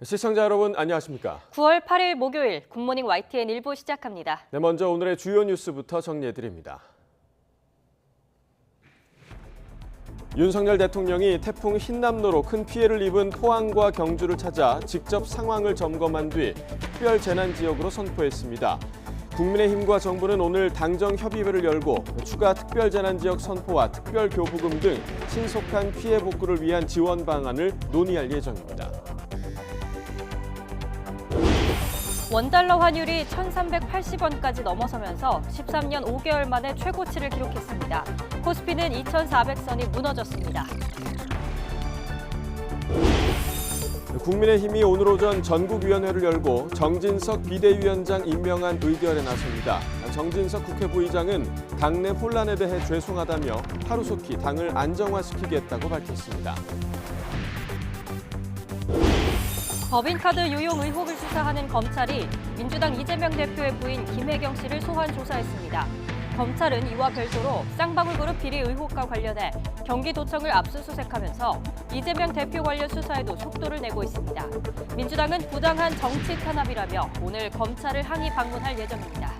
시청자 여러분 안녕하십니까? 9월 8일 목요일 굿모닝 YTN 1부 시작합니다. 네, 먼저 오늘의 주요 뉴스부터 정리해드립니다. 윤석열 대통령이 태풍 흰남노로 큰 피해를 입은 포항과 경주를 찾아 직접 상황을 점검한 뒤 특별 재난 지역으로 선포했습니다. 국민의힘과 정부는 오늘 당정 협의회를 열고 추가 특별 재난 지역 선포와 특별 교부금 등 신속한 피해 복구를 위한 지원 방안을 논의할 예정입니다. 원달러 환율이 1,380원까지 넘어서면서 13년 5개월 만에 최고치를 기록했습니다. 코스피는 2,400선이 무너졌습니다. 국민의힘이 오늘 오전 전국위원회를 열고 정진석 비대위원장 임명안 의결에 나섭니다. 정진석 국회 부의장은 당내 혼란에 대해 죄송하다며 하루속히 당을 안정화시키겠다고 밝혔습니다. 법인카드 유용 의혹을 수사하는 검찰이 민주당 이재명 대표의 부인 김혜경 씨를 소환 조사했습니다. 검찰은 이와 별도로 쌍방울그룹 비리 의혹과 관련해 경기도청을 압수수색하면서 이재명 대표 관련 수사에도 속도를 내고 있습니다. 민주당은 부당한 정치 탄압이라며 오늘 검찰을 항의 방문할 예정입니다.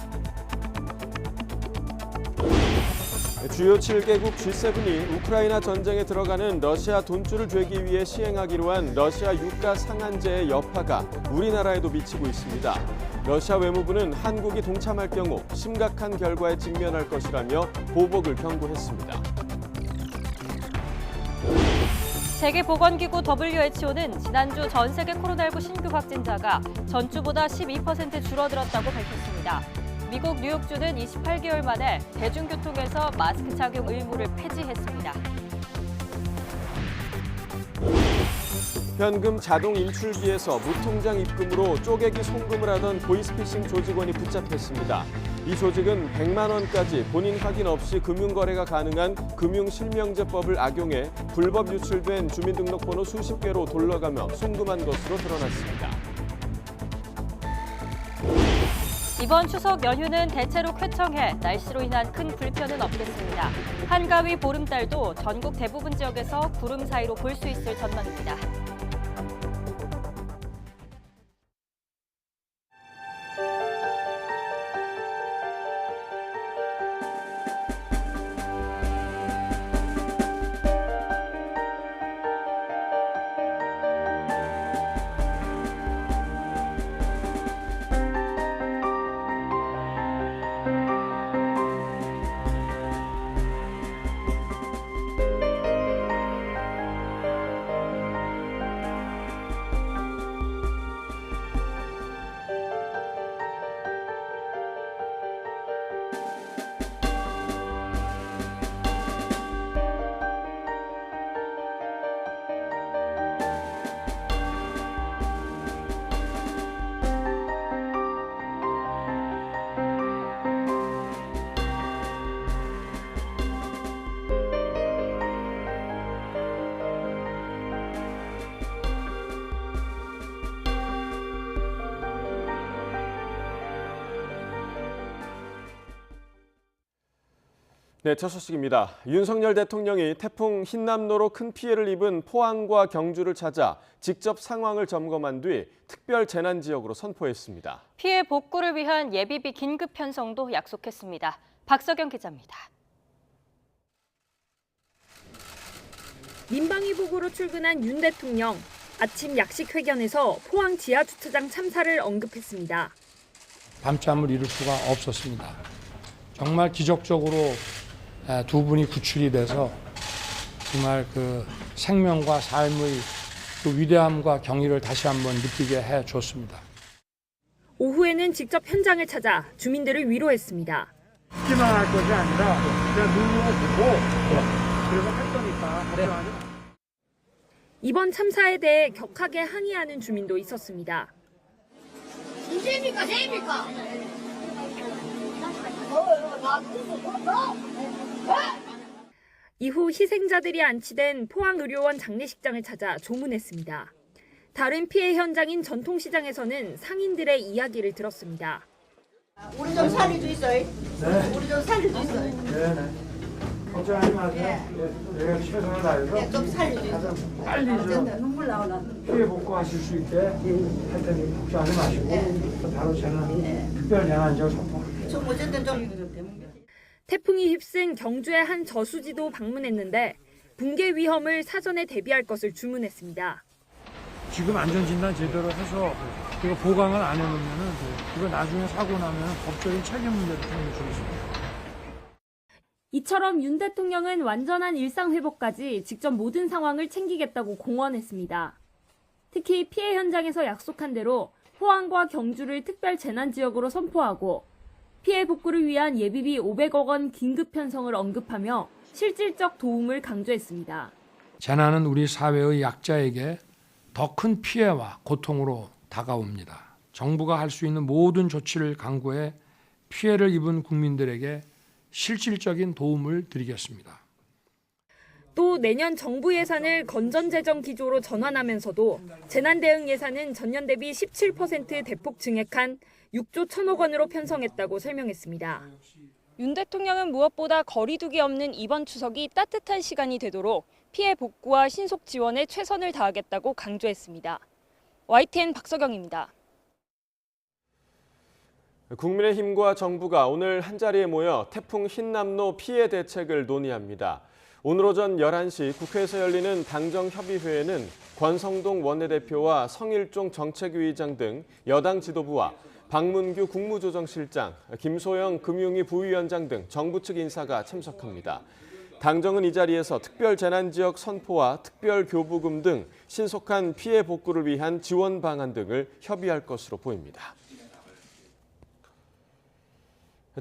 주요 7개국 G7이 우크라이나 전쟁에 들어가는 러시아 돈줄을 죄기 위해 시행하기로 한 러시아 유가 상한제의 여파가 우리나라에도 미치고 있습니다. 러시아 외무부는 한국이 동참할 경우 심각한 결과에 직면할 것이라며 보복을 경고했습니다. 세계보건기구 WHO는 지난주 전 세계 코로나19 신규 확진자가 전주보다 12% 줄어들었다고 밝혔습니다. 미국 뉴욕주는 28개월 만에 대중교통에서 마스크 착용 의무를 폐지했습니다. 현금 자동 인출기에서 무통장 입금으로 쪼개기 송금을 하던 보이스피싱 조직원이 붙잡혔습니다. 이 조직은 100만 원까지 본인 확인 없이 금융거래가 가능한 금융실명제법을 악용해 불법 유출된 주민등록번호 수십 개로 돌려가며 송금한 것으로 드러났습니다. 이번 추석 연휴는 대체로 쾌청해 날씨로 인한 큰 불편은 없겠습니다. 한가위 보름달도 전국 대부분 지역에서 구름 사이로 볼 수 있을 전망입니다. 네, 첫 소식입니다. 윤석열 대통령이 태풍 흰남노로 큰 피해를 입은 포항과 경주를 찾아 직접 상황을 점검한 뒤 특별 재난 지역으로 선포했습니다. 피해 복구를 위한 예비비 긴급 편성도 약속했습니다. 박석영 기자입니다. 민방위 보고로 출근한 윤 대통령. 아침 약식 회견에서 포항 지하주차장 참사를 언급했습니다. 밤잠을 이룰 수가 없었습니다. 정말 기적적으로 두 분이 구출이 돼서 정말 그 생명과 삶의 그 위대함과 경의를 다시 한번 느끼게 해줬습니다. 오후에는 직접 현장을 찾아 주민들을 위로했습니다. 듣기만 할 것이 아니라 그냥 눈으로 보고 그래서 할 거니까 걱정하지 마. 이번 참사에 대해 격하게 항의하는 주민도 있었습니다. 이제입니까? 제입니까? 이후 희생자들이 안치된 포항의료원 장례식장을 찾아 조문했습니다. 다른 피해 현장인 전통시장에서는 상인들의 이야기를 들었습니다. 우리 좀 살릴 수 있어요? 네. 우리 좀 살릴 수 있어요? 네네. 걱정하지 마세요. 내가 최선을 다해서 좀 살려주세요. 가장 빨리 좀 눈물 나오나. 피해 복구하실 수 있게 할 테니 걱정하지 마시고 바로 저는 특별 재난지역 선포. 좀 어쨌든 좀. 태풍이 휩쓴 경주의 한 저수지도 방문했는데 붕괴 위험을 사전에 대비할 것을 주문했습니다. 지금 안전진단 제대로 해서 이거 보강을 안 해놓으면은 이거 나중에 사고 나면 법적인 책임 문제도 생길 수 있습니다. 이처럼 윤 대통령은 완전한 일상 회복까지 직접 모든 상황을 챙기겠다고 공언했습니다. 특히 피해 현장에서 약속한 대로 포항과 경주를 특별 재난지역으로 선포하고 피해 복구를 위한 예비비 500억 원 긴급 편성을 언급하며 실질적 도움을 강조했습니다. 재난은 우리 사회의 약자에게 더 큰 피해와 고통으로 다가옵니다. 정부가 할 수 있는 모든 조치를 강구해 피해를 입은 국민들에게 실질적인 도움을 드리겠습니다. 또 내년 정부 예산을 건전재정 기조로 전환하면서도 재난대응 예산은 전년 대비 17% 대폭 증액한 6조 1천억 원으로 편성했다고 설명했습니다. 윤 대통령은 무엇보다 거리두기 없는 이번 추석이 따뜻한 시간이 되도록 피해 복구와 신속 지원에 최선을 다하겠다고 강조했습니다. YTN 박서경입니다. 국민의힘과 정부가 오늘 한자리에 모여 태풍 흰남노 피해 대책을 논의합니다. 오늘 오전 11시 국회에서 열리는 당정협의회에는 권성동 원내대표와 성일종 정책위의장 등 여당 지도부와 박문규 국무조정실장, 김소영 금융위 부위원장 등 정부 측 인사가 참석합니다. 당정은 이 자리에서 특별재난지역 선포와 특별교부금 등 신속한 피해 복구를 위한 지원 방안 등을 협의할 것으로 보입니다.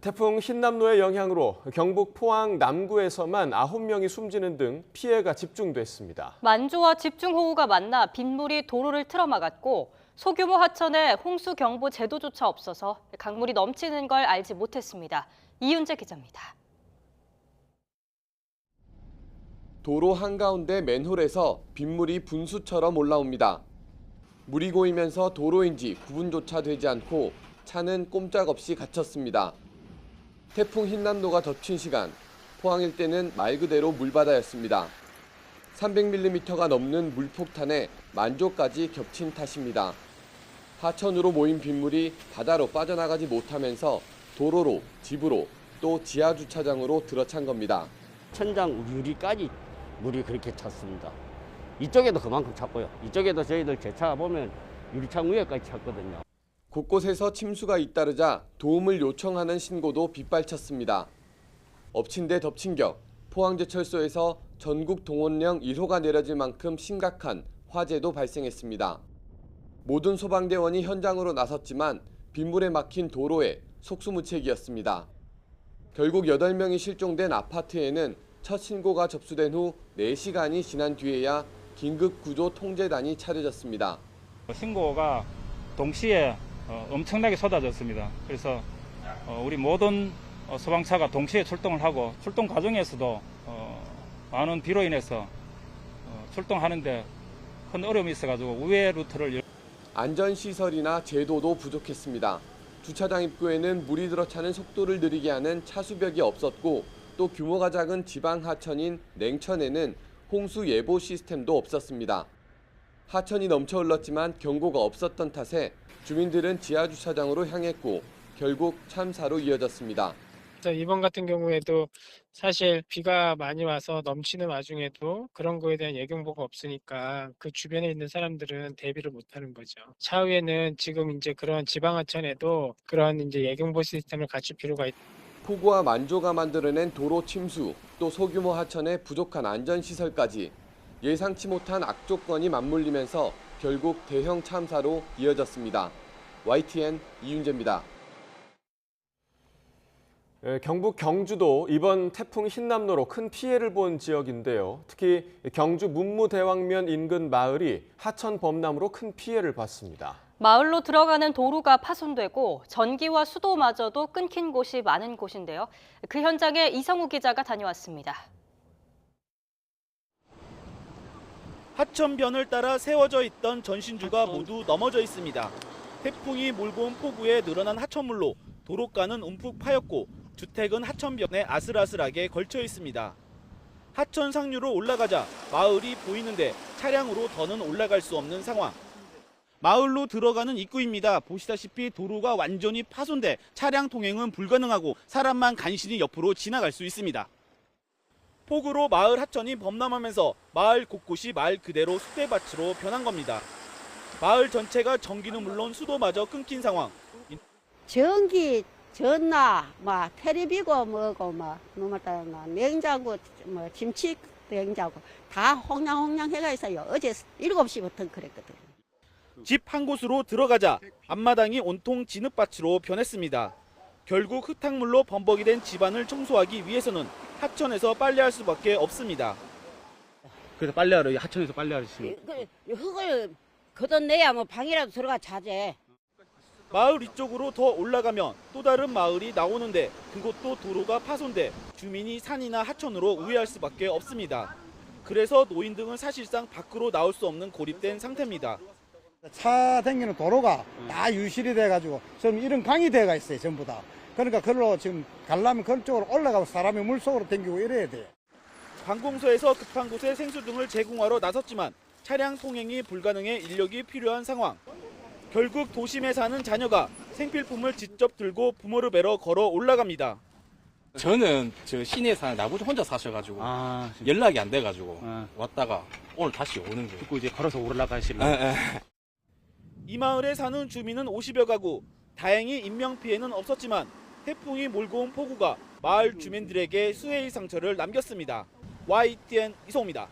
태풍 흰남노의 영향으로 경북 포항 남구에서만 9명이 숨지는 등 피해가 집중됐습니다. 만조와 집중호우가 만나 빗물이 도로를 틀어막았고 소규모 하천에 홍수경보 제도조차 없어서 강물이 넘치는 걸 알지 못했습니다. 이윤재 기자입니다. 도로 한가운데 맨홀에서 빗물이 분수처럼 올라옵니다. 물이 고이면서 도로인지 구분조차 되지 않고 차는 꼼짝없이 갇혔습니다. 태풍 흰남노가 덮친 시간, 포항 일대는 말 그대로 물바다였습니다. 300mm가 넘는 물폭탄에 만조까지 겹친 탓입니다. 하천으로 모인 빗물이 바다로 빠져나가지 못하면서 도로로, 집으로, 또 지하주차장으로 들어찬 겁니다. 천장 유리까지 물이 그렇게 찼습니다. 이쪽에도 그만큼 찼고요. 이쪽에도 저희들 제 차 보면 유리창 위에까지 찼거든요. 곳곳에서 침수가 잇따르자 도움을 요청하는 신고도 빗발쳤습니다. 엎친 데 덮친 격, 포항제철소에서 전국 동원령 1호가 내려질 만큼 심각한 화재도 발생했습니다. 모든 소방대원이 현장으로 나섰지만 빗물에 막힌 도로에 속수무책이었습니다. 결국 8명이 실종된 아파트에는 첫 신고가 접수된 후 4시간이 지난 뒤에야 긴급구조 통제단이 차려졌습니다. 신고가 동시에 엄청나게 쏟아졌습니다. 그래서 우리 모든 소방차가 동시에 출동을 하고 출동 과정에서도 많은 비로 인해서 출동하는데 큰 어려움이 있어가지고 우회 루트를 안전시설이나 제도도 부족했습니다. 주차장 입구에는 물이 들어차는 속도를 느리게 하는 차수벽이 없었고 또 규모가 작은 지방 하천인 냉천에는 홍수 예보 시스템도 없었습니다. 하천이 넘쳐 흘렀지만 경고가 없었던 탓에 주민들은 지하주차장으로 향했고 결국 참사로 이어졌습니다. 이번 같은 경우에도 사실 비가 많이 와서 넘치는 와중에도 그런 거에 대한 예경보가 없으니까 그 주변에 있는 사람들은 대비를 못하는 거죠. 차후에는 지금 이제 그런 지방하천에도 그런 이제 예경보 시스템을 갖출 필요가 있다. 폭우와 만조가 만들어낸 도로 침수, 또 소규모 하천의 부족한 안전시설까지 예상치 못한 악조건이 맞물리면서 결국 대형 참사로 이어졌습니다. YTN 이윤재입니다. 경북 경주도 이번 태풍 흰남노로 큰 피해를 본 지역인데요. 특히 경주 문무대왕면 인근 마을이 하천 범람으로 큰 피해를 봤습니다. 마을로 들어가는 도로가 파손되고 전기와 수도마저도 끊긴 곳이 많은 곳인데요. 그 현장에 이성우 기자가 다녀왔습니다. 하천변을 따라 세워져 있던 전신주가 모두 넘어져 있습니다. 태풍이 몰고 온 폭우에 늘어난 하천물로 도로가는 움푹 파였고 주택은 하천변에 아슬아슬하게 걸쳐 있습니다. 하천 상류로 올라가자 마을이 보이는데 차량으로 더는 올라갈 수 없는 상황. 마을로 들어가는 입구입니다. 보시다시피 도로가 완전히 파손돼 차량 통행은 불가능하고 사람만 간신히 옆으로 지나갈 수 있습니다. 폭우로 마을 하천이 범람하면서 마을 곳곳이 말 그대로 쑥대밭으로 변한 겁니다. 마을 전체가 전기는 물론 수도마저 끊긴 상황. 전기, 전화, 텔레비고 뭐고 냉장고, 김치 냉장고 다 홍냥 해가 있어요. 어제 7시부터 그랬거든요. 집 한 곳으로 들어가자 앞마당이 온통 진흙밭으로 변했습니다. 결국 흙탕물로 범벅이 된 집안을 청소하기 위해서는 하천에서 빨래할 수밖에 없습니다. 그래서 빨래하러 하천에서 빨래하시는. 흙을 걷어내야 방이라도 들어가 자재. 마을 위쪽으로 더 올라가면 또 다른 마을이 나오는데 그곳도 도로가 파손돼 주민이 산이나 하천으로 우회할 수밖에 없습니다. 그래서 노인 등은 사실상 밖으로 나올 수 없는 고립된 상태입니다. 차 다니는 도로가 다 유실이 돼가지고 지금 이런 강이 돼가 있어요, 전부 다. 그러니까 그걸로 지금 가려면 그쪽으로 올라가고 사람이 물속으로 댕기고 이래야 돼요. 관공서에서 급한 곳에 생수 등을 제공하러 나섰지만 차량 통행이 불가능해 인력이 필요한 상황. 결국 도심에 사는 자녀가 생필품을 직접 들고 부모를 뵈러 걸어 올라갑니다. 저는 저 시내에 사는 아버지 혼자 사셔가지고 연락이 안 돼가지고 왔다가 오늘 다시 오는 거예요. 그리고 이제 걸어서 올라가시려고. 이 마을에 사는 주민은 50여 가구. 다행히 인명피해는 없었지만 태풍이 몰고 온 폭우가 마을 주민들에게 수해의 상처를 남겼습니다. YTN 이성호입니다.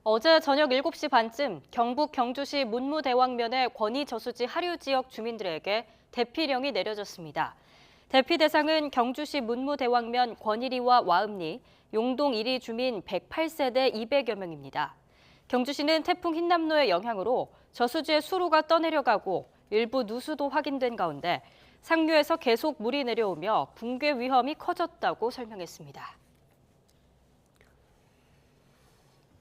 어제 저녁 7시 반쯤 경북 경주시 문무대왕면의 권위저수지 하류 지역 주민들에게 대피령이 내려졌습니다. 대피 대상은 경주시 문무대왕면 권일이와 와읍리, 용동 1리 주민 108세대 200여 명입니다. 경주시는 태풍 흰남노의 영향으로 저수지의 수로가 떠내려가고 일부 누수도 확인된 가운데 상류에서 계속 물이 내려오며 붕괴 위험이 커졌다고 설명했습니다.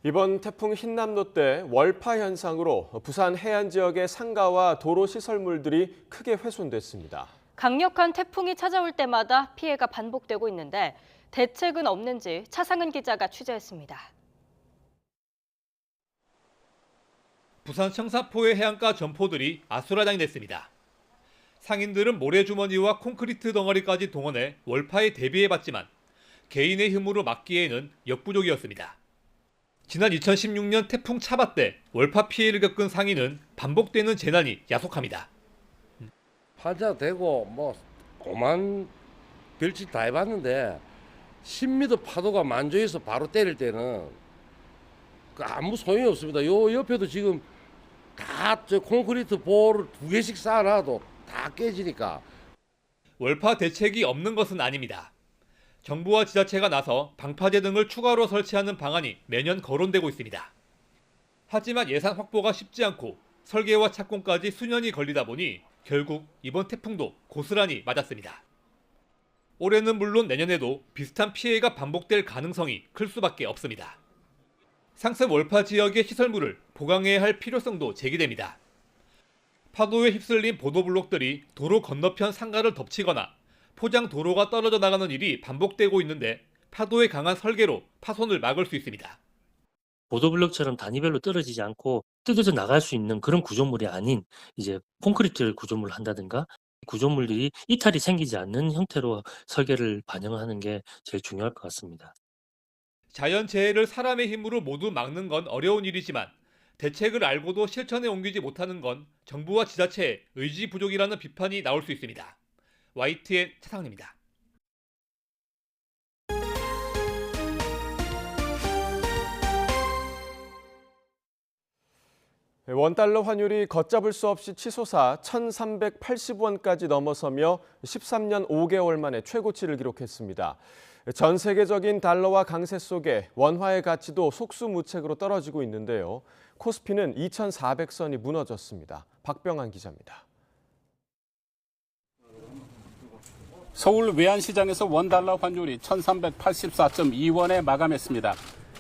이번 태풍 흰남노 때 월파 현상으로 부산 해안 지역의 상가와 도로 시설물들이 크게 훼손됐습니다. 강력한 태풍이 찾아올 때마다 피해가 반복되고 있는데 대책은 없는지 차상은 기자가 취재했습니다. 부산 청사포의 해안가 점포들이 아수라장이 됐습니다. 상인들은 모래주머니와 콘크리트 덩어리까지 동원해 월파에 대비해봤지만 개인의 힘으로 막기에는 역부족이었습니다. 지난 2016년 태풍 차바 때 월파 피해를 겪은 상인은 반복되는 재난이 야속합니다. 환자되고 고만 별짓 다 해봤는데 10m 파도가 만조해서 바로 때릴 때는 아무 소용이 없습니다. 요 옆에도 지금 다 저 콘크리트 볼을 2개씩 쌓아놔도 다 깨지니까. 월파 대책이 없는 것은 아닙니다. 정부와 지자체가 나서 방파제 등을 추가로 설치하는 방안이 매년 거론되고 있습니다. 하지만 예산 확보가 쉽지 않고 설계와 착공까지 수년이 걸리다 보니 결국 이번 태풍도 고스란히 맞았습니다. 올해는 물론 내년에도 비슷한 피해가 반복될 가능성이 클 수밖에 없습니다. 상습 월파 지역의 시설물을 보강해야 할 필요성도 제기됩니다. 파도에 휩쓸린 보도블록들이 도로 건너편 상가를 덮치거나 포장 도로가 떨어져 나가는 일이 반복되고 있는데 파도에 강한 설계로 파손을 막을 수 있습니다. 보도블록처럼 단위별로 떨어지지 않고 뜯어져 나갈 수 있는 그런 구조물이 아닌 이제 콘크리트 구조물을 한다든가 구조물들이 이탈이 생기지 않는 형태로 설계를 반영하는 게 제일 중요할 것 같습니다. 자연재해를 사람의 힘으로 모두 막는 건 어려운 일이지만 대책을 알고도 실천에 옮기지 못하는 건 정부와 지자체의 의지 부족이라는 비판이 나올 수 있습니다. YTN 차상입니다. 원달러 환율이 걷잡을 수 없이 치솟아 1,380원까지 넘어서며 13년 5개월 만에 최고치를 기록했습니다. 전 세계적인 달러와 강세 속에 원화의 가치도 속수무책으로 떨어지고 있는데요. 코스피는 2,400선이 무너졌습니다. 박병환 기자입니다. 서울 외환시장에서 원달러 환율이 1,384.2원에 마감했습니다.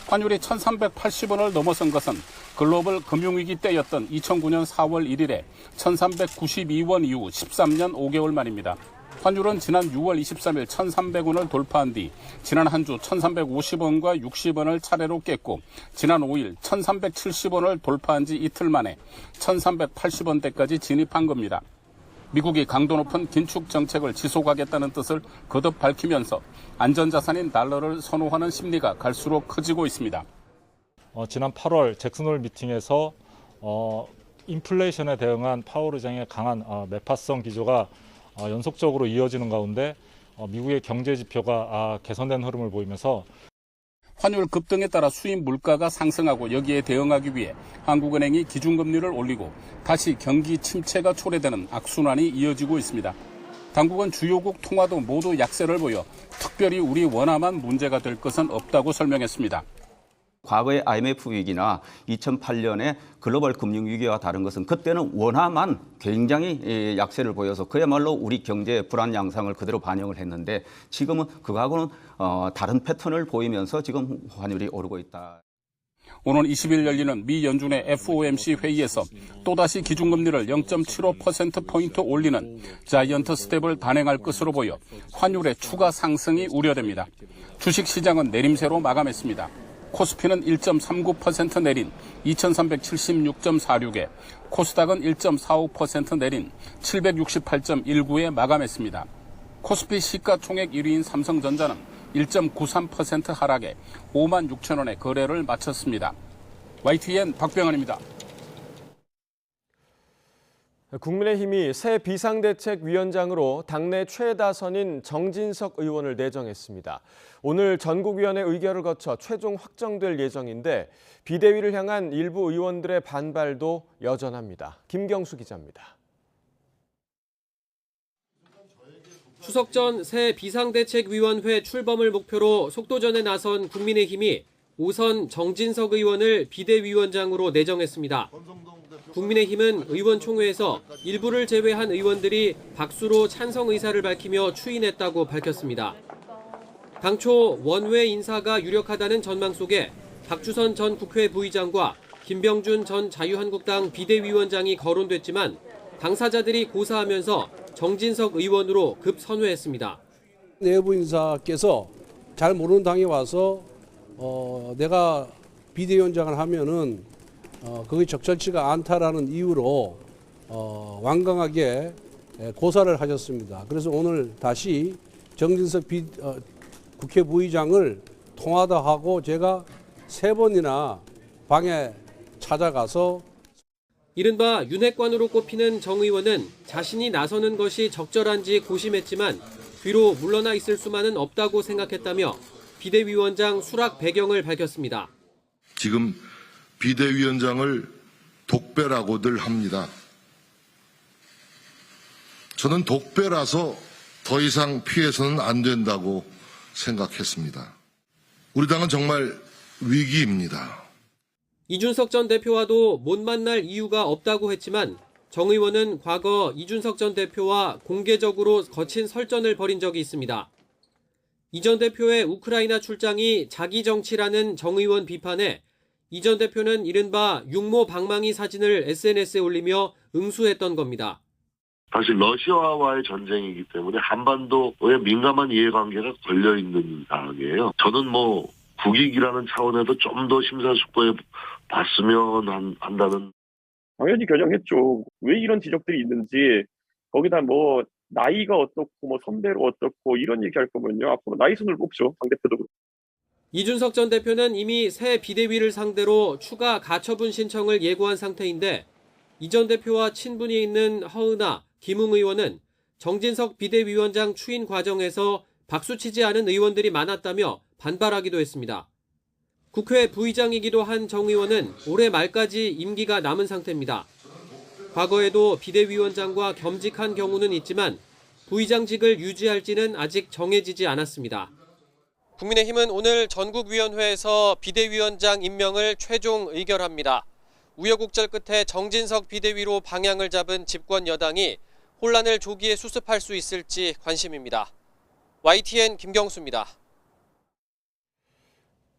환율이 1,380원을 넘어선 것은 글로벌 금융위기 때였던 2009년 4월 1일에 1,392원 이후 13년 5개월 만입니다. 환율은 지난 6월 23일 1,300원을 돌파한 뒤 지난 한 주 1,350원과 60원을 차례로 깼고 지난 5일 1,370원을 돌파한 지 이틀 만에 1,380원대까지 진입한 겁니다. 미국이 강도 높은 긴축 정책을 지속하겠다는 뜻을 거듭 밝히면서 안전자산인 달러를 선호하는 심리가 갈수록 커지고 있습니다. 지난 8월 잭슨홀 미팅에서 인플레이션에 대응한 파월 의장의 강한 매파성 기조가 연속적으로 이어지는 가운데 미국의 경제 지표가 개선된 흐름을 보이면서 환율 급등에 따라 수입 물가가 상승하고 여기에 대응하기 위해 한국은행이 기준금리를 올리고 다시 경기 침체가 초래되는 악순환이 이어지고 있습니다. 당국은 주요국 통화도 모두 약세를 보여 특별히 우리 원화만 문제가 될 것은 없다고 설명했습니다. 과거의 IMF 위기나 2008년의 글로벌 금융위기와 다른 것은 그때는 원화만 굉장히 약세를 보여서 그야말로 우리 경제의 불안 양상을 그대로 반영을 했는데 지금은 그거하고는 다른 패턴을 보이면서 지금 환율이 오르고 있다. 오는 20일 열리는 미 연준의 FOMC 회의에서 또다시 기준금리를 0.75%포인트 올리는 자이언트 스텝을 단행할 것으로 보여 환율의 추가 상승이 우려됩니다. 주식시장은 내림세로 마감했습니다. 코스피는 1.39% 내린 2376.46에 코스닥은 1.45% 내린 768.19에 마감했습니다. 코스피 시가총액 1위인 삼성전자는 1.93% 하락에 5만 6천 원에 거래를 마쳤습니다. YTN 박병환입니다. 국민의힘이 새 비상대책위원장으로 당내 최다선인 정진석 의원을 내정했습니다. 오늘 전국위원회 의결을 거쳐 최종 확정될 예정인데 비대위를 향한 일부 의원들의 반발도 여전합니다. 김경수 기자입니다. 추석 전 새 비상대책위원회 출범을 목표로 속도전에 나선 국민의힘이 우선 정진석 의원을 비대위원장으로 내정했습니다. 국민의힘은 의원총회에서 일부를 제외한 의원들이 박수로 찬성 의사를 밝히며 추인했다고 밝혔습니다. 당초 원외 인사가 유력하다는 전망 속에 박주선 전 국회 부의장과 김병준 전 자유한국당 비대위원장이 거론됐지만 당사자들이 고사하면서 정진석 의원으로 급선회했습니다. 내부 인사께서 잘 모르는 당에 와서 내가 비대위원장을 하면은 그게 적절치가 않다라는 이유로 완강하게 고사를 하셨습니다. 그래서 오늘 다시 정진석 국회 부의장을 통화도 하고 제가 3번이나 방에 찾아가서 이른바 윤핵관으로 꼽히는 정 의원은 자신이 나서는 것이 적절한지 고심했지만 뒤로 물러나 있을 수만은 없다고 생각했다며 비대위원장 수락 배경을 밝혔습니다. 지금 비대위원장을 독배라고들 합니다. 저는 독배라서 더 이상 피해서는 안 된다고 생각했습니다. 우리 당은 정말 위기입니다. 이준석 전 대표와도 못 만날 이유가 없다고 했지만 정 의원은 과거 이준석 전 대표와 공개적으로 거친 설전을 벌인 적이 있습니다. 이 전 대표의 우크라이나 출장이 자기 정치라는 정 의원 비판에 이 전 대표는 이른바 육모 방망이 사진을 SNS에 올리며 응수했던 겁니다. 사실 러시아와의 전쟁이기 때문에 한반도의 민감한 이해관계가 걸려있는 상황이에요. 저는 국익이라는 차원에서 좀 더 심사숙고해 봤으면 한다는. 당연히 겨냥했죠. 왜 이런 지적들이 있는지, 거기다 나이가 어떻고 선배로 어떻고 이런 얘기할 거면요, 앞으로 나이 순을 뽑죠. 당대표도. 이준석 전 대표는 이미 새 비대위를 상대로 추가 가처분 신청을 예고한 상태인데 이 전 대표와 친분이 있는 허은하, 김웅 의원은 정진석 비대위원장 추인 과정에서 박수치지 않은 의원들이 많았다며 반발하기도 했습니다. 국회 부의장이기도 한 정 의원은 올해 말까지 임기가 남은 상태입니다. 과거에도 비대위원장과 겸직한 경우는 있지만 부의장직을 유지할지는 아직 정해지지 않았습니다. 국민의힘은 오늘 전국위원회에서 비대위원장 임명을 최종 의결합니다. 우여곡절 끝에 정진석 비대위로 방향을 잡은 집권 여당이 혼란을 조기에 수습할 수 있을지 관심입니다. YTN 김경수입니다.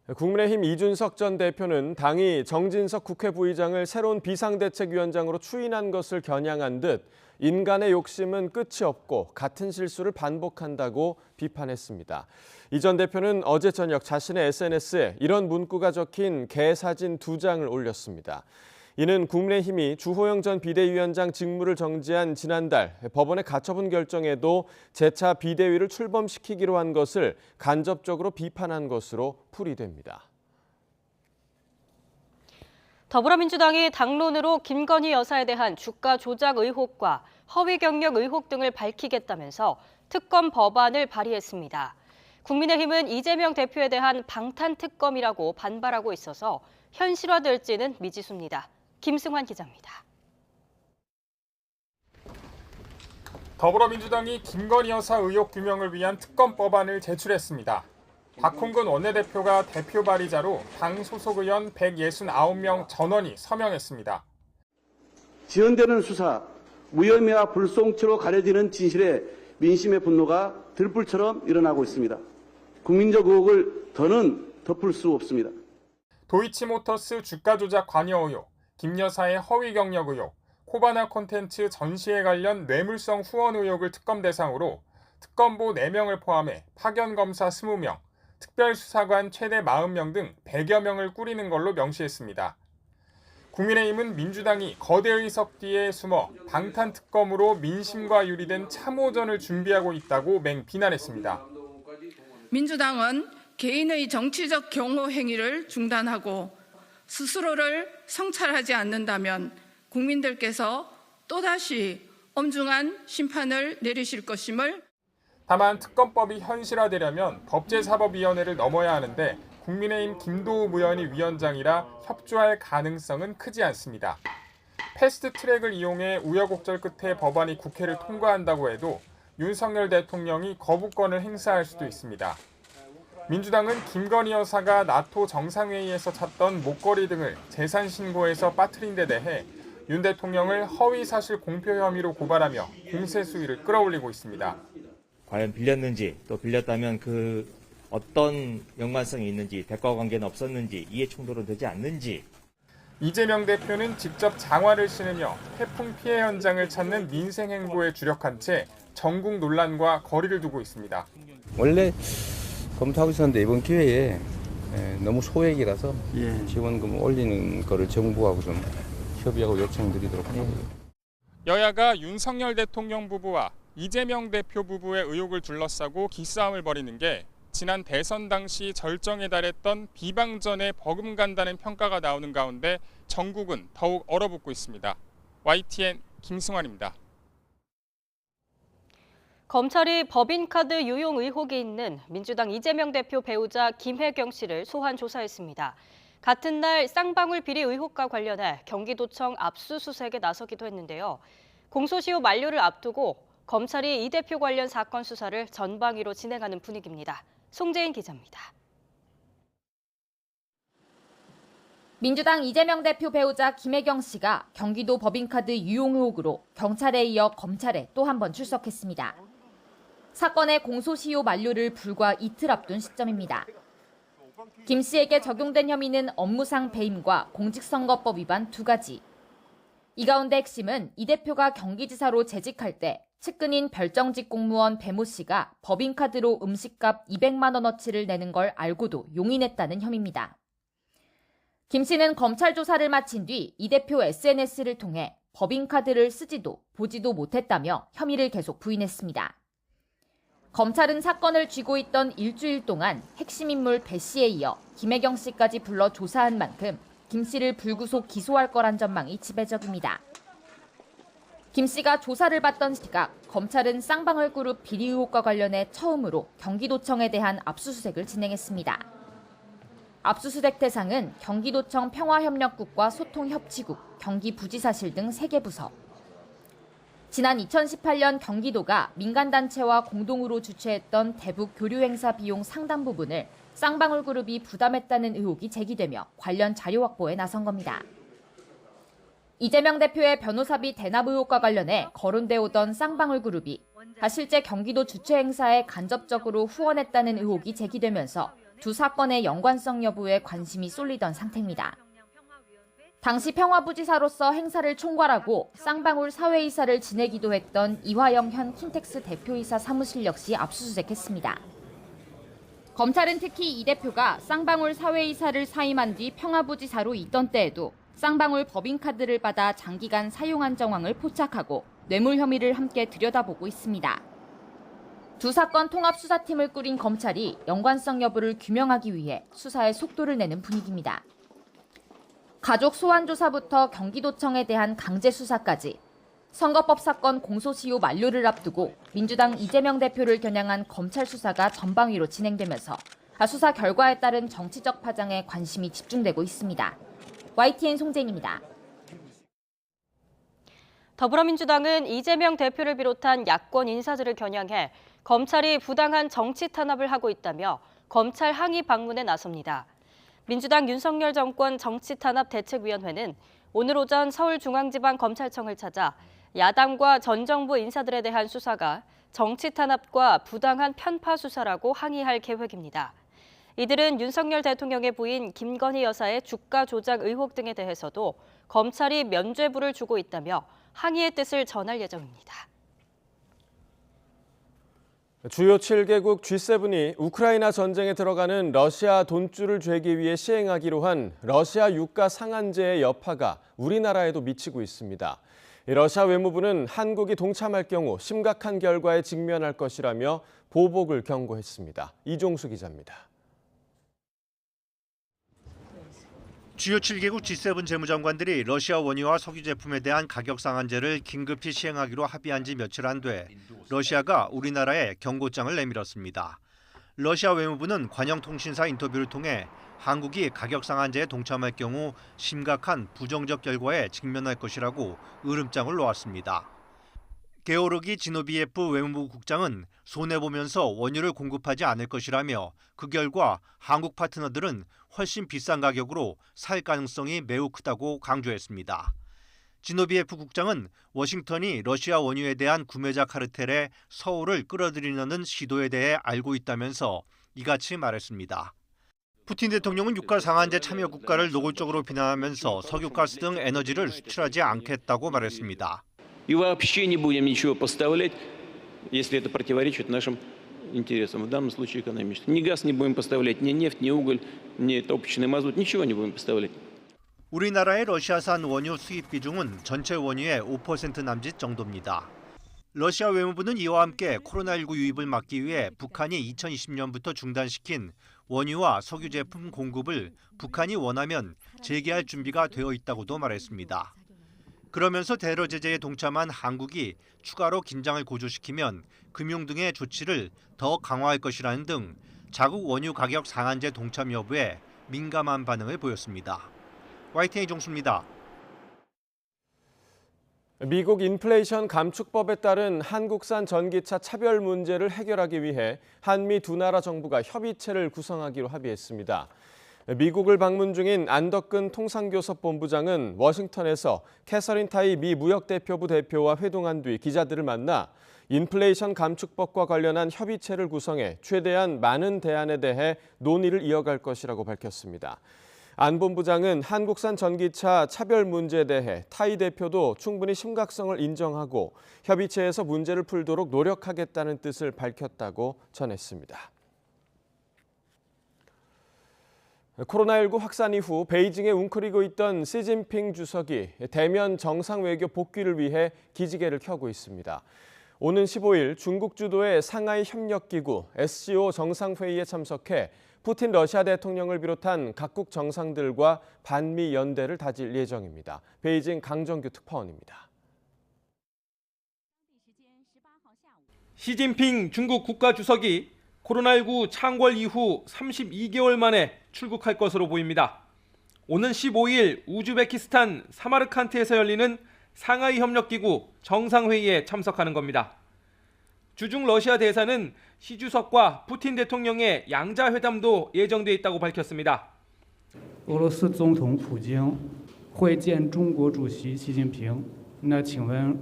국민의힘 이준석 전 대표는 당이 정진석 국회 부의장을 새로운 비상대책위원장으로 추인한 것을 겨냥한 듯 인간의 욕심은 끝이 없고 같은 실수를 반복한다고 비판했습니다. 이 전 대표는 어제 저녁 자신의 SNS에 이런 문구가 적힌 개 사진 2장을 올렸습니다. 이는 국민의힘이 주호영 전 비대위원장 직무를 정지한 지난달 법원의 가처분 결정에도 재차 비대위를 출범시키기로 한 것을 간접적으로 비판한 것으로 풀이됩니다. 더불어민주당이 당론으로 김건희 여사에 대한 주가 조작 의혹과 허위 경력 의혹 등을 밝히겠다면서 특검 법안을 발의했습니다. 국민의힘은 이재명 대표에 대한 방탄특검이라고 반발하고 있어서 현실화될지는 미지수입니다. 김승환 기자입니다. 더불어민주당이 김건희 여사 의혹 규명을 위한 특검 법안을 제출했습니다. 박홍근 원내대표가 대표 발의자로 당 소속 의원 169명 전원이 서명했습니다. 지연되는 수사, 무혐의와 불송치로 가려지는 진실에 민심의 분노가 들불처럼 일어나고 있습니다. 국민적 의혹을 더는 덮을 수 없습니다. 도이치모터스 주가 조작 관여 의혹, 김 여사의 허위 경력 의혹, 코바나 콘텐츠 전시회 관련 뇌물성 후원 의혹을 특검 대상으로 특검보 4명을 포함해 파견검사 20명, 특별수사관 최대 40명 등 100여 명을 꾸리는 걸로 명시했습니다. 국민의힘은 민주당이 거대 의석 뒤에 숨어 방탄특검으로 민심과 유리된 참호전을 준비하고 있다고 맹비난했습니다. 민주당은 개인의 정치적 경호 행위를 중단하고 스스로를 성찰하지 않는다면 국민들께서 또다시 엄중한 심판을 내리실 것임을. 다만 특검법이 현실화되려면 법제사법위원회를 넘어야 하는데 국민의힘 김도우 의원이 위원장이라 협조할 가능성은 크지 않습니다. 패스트트랙을 이용해 우여곡절 끝에 법안이 국회를 통과한다고 해도 윤석열 대통령이 거부권을 행사할 수도 있습니다. 민주당은 김건희 여사가 나토 정상회의에서 찾던 목걸이 등을 재산 신고에서 빠뜨린 데 대해 윤 대통령을 허위사실 공표 혐의로 고발하며 공세 수위를 끌어올리고 있습니다. 과연 빌렸는지, 또 빌렸다면 그 어떤 연관성이 있는지, 대가 관계는 없었는지, 이해 충돌은 되지 않는지. 이재명 대표는 직접 장화를 신으며 태풍 피해 현장을 찾는 민생 행보에 주력한 채 전국 논란과 거리를 두고 있습니다. 원래 검토하고 있었는데 이번 기회에 너무 소액이라서 지원금 올리는 거를 정부하고 좀 협의하고 요청드리도록 합니다. 여야가 윤석열 대통령 부부와 이재명 대표 부부의 의혹을 둘러싸고 기싸움을 벌이는 게 지난 대선 당시 절정에 달했던 비방전에 버금간다는 평가가 나오는 가운데 전국은 더욱 얼어붙고 있습니다. YTN 김승환입니다. 검찰이 법인카드 유용 의혹이 있는 민주당 이재명 대표 배우자 김혜경 씨를 소환 조사했습니다. 같은 날 쌍방울 비리 의혹과 관련해 경기도청 압수수색에 나서기도 했는데요. 공소시효 만료를 앞두고 검찰이 이 대표 관련 사건 수사를 전방위로 진행하는 분위기입니다. 송재인 기자입니다. 민주당 이재명 대표 배우자 김혜경 씨가 경기도 법인카드 유용 의혹으로 경찰에 이어 검찰에 또 한 번 출석했습니다. 사건의 공소시효 만료를 불과 이틀 앞둔 시점입니다. 김 씨에게 적용된 혐의는 업무상 배임과 공직선거법 위반 2가지. 이 가운데 핵심은 이 대표가 경기지사로 재직할 때 측근인 별정직 공무원 배모 씨가 법인카드로 음식값 200만 원어치를 내는 걸 알고도 용인했다는 혐의입니다. 김 씨는 검찰 조사를 마친 뒤 이 대표 SNS를 통해 법인카드를 쓰지도 보지도 못했다며 혐의를 계속 부인했습니다. 검찰은 사건을 쥐고 있던 일주일 동안 핵심 인물 배 씨에 이어 김혜경 씨까지 불러 조사한 만큼 김 씨를 불구속 기소할 거란 전망이 지배적입니다. 김 씨가 조사를 받던 시각, 검찰은 쌍방울 그룹 비리 의혹과 관련해 처음으로 경기도청에 대한 압수수색을 진행했습니다. 압수수색 대상은 경기도청 평화협력국과 소통협치국, 경기부지사실 등 3개 부서. 지난 2018년 경기도가 민간단체와 공동으로 주최했던 대북 교류행사 비용 상당 부분을 쌍방울 그룹이 부담했다는 의혹이 제기되며 관련 자료 확보에 나선 겁니다. 이재명 대표의 변호사비 대납 의혹과 관련해 거론돼 오던 쌍방울 그룹이 실제 경기도 주최 행사에 간접적으로 후원했다는 의혹이 제기되면서 두 사건의 연관성 여부에 관심이 쏠리던 상태입니다. 당시 평화부지사로서 행사를 총괄하고 쌍방울 사회이사를 지내기도 했던 이화영 현 킨텍스 대표이사 사무실 역시 압수수색했습니다. 검찰은 특히 이 대표가 쌍방울 사회이사를 사임한 뒤 평화부지사로 있던 때에도 쌍방울 법인카드를 받아 장기간 사용한 정황을 포착하고 뇌물 혐의를 함께 들여다보고 있습니다. 두 사건 통합수사팀을 꾸린 검찰이 연관성 여부를 규명하기 위해 수사에 속도를 내는 분위기입니다. 가족 소환 조사부터 경기도청에 대한 강제 수사까지 선거법 사건 공소시효 만료를 앞두고 민주당 이재명 대표를 겨냥한 검찰 수사가 전방위로 진행되면서 수사 결과에 따른 정치적 파장에 관심이 집중되고 있습니다. YTN 송재인입니다. 더불어민주당은 이재명 대표를 비롯한 야권 인사들을 겨냥해 검찰이 부당한 정치 탄압을 하고 있다며 검찰 항의 방문에 나섭니다. 민주당 윤석열 정권 정치탄압대책위원회는 오늘 오전 서울중앙지방검찰청을 찾아 야당과 전 정부 인사들에 대한 수사가 정치탄압과 부당한 편파 수사라고 항의할 계획입니다. 이들은 윤석열 대통령의 부인 김건희 여사의 주가 조작 의혹 등에 대해서도 검찰이 면죄부를 주고 있다며 항의의 뜻을 전할 예정입니다. 주요 7개국 G7이 우크라이나 전쟁에 들어가는 러시아 돈줄을 죄기 위해 시행하기로 한 러시아 유가 상한제의 여파가 우리나라에도 미치고 있습니다. 러시아 외무부는 한국이 동참할 경우 심각한 결과에 직면할 것이라며 보복을 경고했습니다. 이종수 기자입니다. 주요 7개국 G7 재무장관들이 러시아 원유와 석유 제품에 대한 가격 상한제를 긴급히 시행하기로 합의한 지 며칠 안 돼 러시아가 우리나라에 경고장을 내밀었습니다. 러시아 외무부는 관영통신사 인터뷰를 통해 한국이 가격 상한제에 동참할 경우 심각한 부정적 결과에 직면할 것이라고 으름장을 놓았습니다. 게오르기 지노비예프 외무부 국장은 손해보면서 원유를 공급하지 않을 것이라며 그 결과 한국 파트너들은 훨씬 비싼 가격으로 살 가능성이 매우 크다고 강조했습니다. 지노비예프 국장은 워싱턴이 러시아 원유에 대한 구매자 카르텔에 서울을 끌어들이려는 시도에 대해 알고 있다면서 이같이 말했습니다. 푸틴 대통령은 유가 상한제 참여 국가를 노골적으로 비난하면서 석유, 가스 등 에너지를 수출하지 않겠다고 말했습니다. И вообще не будем ничего поставлять, если это противоречит нашим интересам, в данном случае экономическим. Ни газ не будем поставлять, ни нефть, ни уголь, ни топочный мазут, ничего не будем поставлять. 우리나라의 러시아산 원유 수입 비중은 전체 원유의 5% 남짓 정도입니다. 러시아 외무부는 이와 함께 코로나19 유입을 막기 위해 북한이 2020년부터 중단시킨 원유와 석유 제품 공급을 북한이 원하면 재개할 준비가 되어 있다고도 말했습니다. 그러면서 대러 제재에 동참한 한국이 추가로 긴장을 고조시키면 금융 등의 조치를 더 강화할 것이라는 등 자국 원유 가격 상한제 동참 여부에 민감한 반응을 보였습니다. YTN 이종수입니다. 미국 인플레이션 감축법에 따른 한국산 전기차 차별 문제를 해결하기 위해 한미 두 나라 정부가 협의체를 구성하기로 합의했습니다. 미국을 방문 중인 안덕근 통상교섭본부장은 워싱턴에서 캐서린 타이 미 무역대표부 대표와 회동한 뒤 기자들을 만나 인플레이션 감축법과 관련한 협의체를 구성해 최대한 많은 대안에 대해 논의를 이어갈 것이라고 밝혔습니다. 안 본부장은 한국산 전기차 차별 문제에 대해 타이 대표도 충분히 심각성을 인정하고 협의체에서 문제를 풀도록 노력하겠다는 뜻을 밝혔다고 전했습니다. 코로나19 확산 이후 베이징에 웅크리고 있던 시진핑 주석이 대면 정상외교 복귀를 위해 기지개를 켜고 있습니다. 오는 15일 중국 주도의 상하이 협력기구 SCO 정상회의에 참석해 푸틴 러시아 대통령을 비롯한 각국 정상들과 반미 연대를 다질 예정입니다. 베이징 강정규 특파원입니다. 시진핑 중국 국가주석이 코로나19 창궐 이후 32개월 만에 출국할 것으로 보입니다. 오는 15일 우즈베키스탄 사마르칸트에서 열리는 상하이 협력기구 정상회의에 참석하는 겁니다. 주중 러시아 대사는 시 주석과 푸틴 대통령의 양자회담도 예정돼 있다고 밝혔습니다. 俄罗斯总统普京会见中国主席习近平，那请问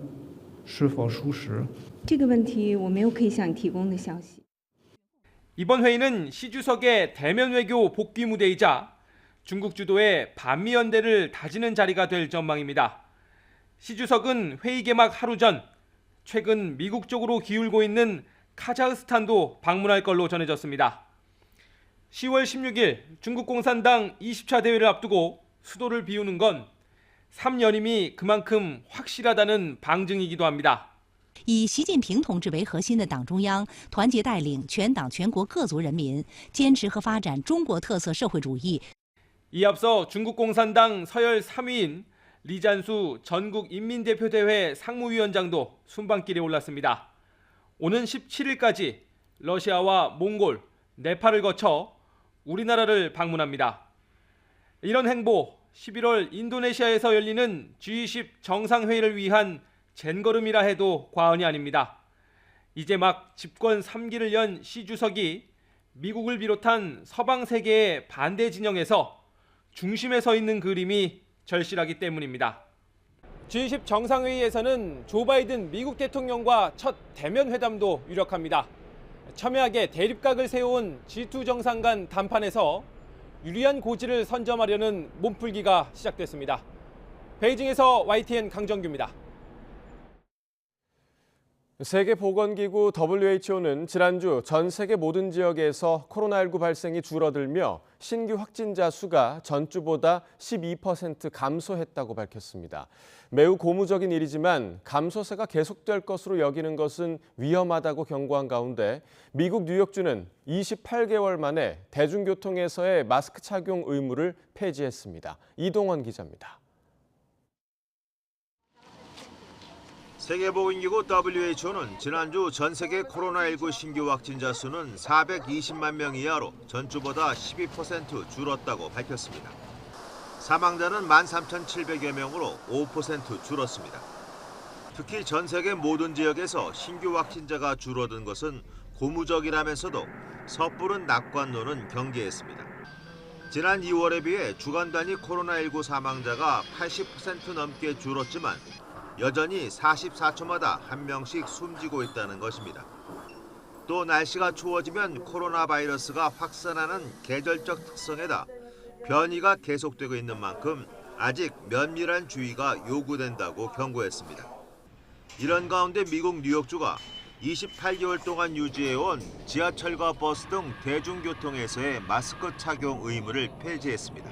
是否属实？这个问题我没有可以向你提供的消息。 이번 회의는 시 주석의 대면 외교 복귀 무대이자 중국 주도의 반미연대를 다지는 자리가 될 전망입니다. 시 주석은 회의 개막 하루 전 최근 미국 쪽으로 기울고 있는 카자흐스탄도 방문할 걸로 전해졌습니다. 10월 16일 중국 공산당 20차 대회를 앞두고 수도를 비우는 건 3연임이 그만큼 확실하다는 방증이기도 합니다. 以习近平同志为核心的党中央团结带领全党全国各族人民坚持和发展中国特色社会主义。 이에 앞서 중국 공산당 서열 3위인 리잔수 전국인민대표대회 상무위원장도 순방길에 올랐습니다. 오는 17일까지 러시아와 몽골, 네팔을 거쳐 우리나라를 방문합니다. 이런 행보, 11월 인도네시아에서 열리는 G20 정상회의를 위한 젠걸음이라 해도 과언이 아닙니다. 이제 막 집권 3기를 연 시 주석이 미국을 비롯한 서방 세계의 반대 진영에서 중심에 서 있는 그림이 절실하기 때문입니다. G20 정상회의에서는 조 바이든 미국 대통령과 첫 대면 회담도 유력합니다. 첨예하게 대립각을 세워온 G2 정상 간 담판에서 유리한 고지를 선점하려는 몸풀기가 시작됐습니다. 베이징에서 YTN 강정규입니다. 세계보건기구 WHO는 지난주 전 세계 모든 지역에서 코로나19 발생이 줄어들며 신규 확진자 수가 전주보다 12% 감소했다고 밝혔습니다. 매우 고무적인 일이지만 감소세가 계속될 것으로 여기는 것은 위험하다고 경고한 가운데 미국 뉴욕주는 28개월 만에 대중교통에서의 마스크 착용 의무를 폐지했습니다. 이동원 기자입니다. 세계보건기구 WHO는 지난주 전 세계 코로나19 신규 확진자 수는 420만 명 이하로 전주보다 12% 줄었다고 밝혔습니다. 사망자는 13,700여 명으로 5% 줄었습니다. 특히 전 세계 모든 지역에서 신규 확진자가 줄어든 것은 고무적이라면서도 섣부른 낙관론은 경계했습니다. 지난 2월에 비해 주간 단위 코로나19 사망자가 80% 넘게 줄었지만 여전히 44초마다 한 명씩 숨지고 있다는 것입니다. 또 날씨가 추워지면 코로나 바이러스가 확산하는 계절적 특성에다 변이가 계속되고 있는 만큼 아직 면밀한 주의가 요구된다고 경고했습니다. 이런 가운데 미국 뉴욕주가 28개월 동안 유지해온 지하철과 버스 등 대중교통에서의 마스크 착용 의무를 폐지했습니다.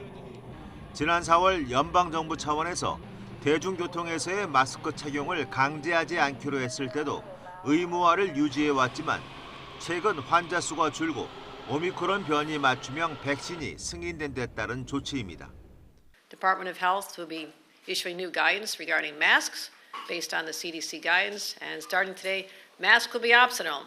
지난 4월 연방정부 차원에서 대중교통에서의 마스크 착용을 강제하지 않기로 했을 때도 의무화를 유지해왔지만 최근 환자 수가 줄고 오미크론 변이 맞춤형 백신이 승인된 데 따른 조치입니다. Department of Health will be issuing new guidance regarding masks based on the CDC guidance, and starting today, masks will be optional.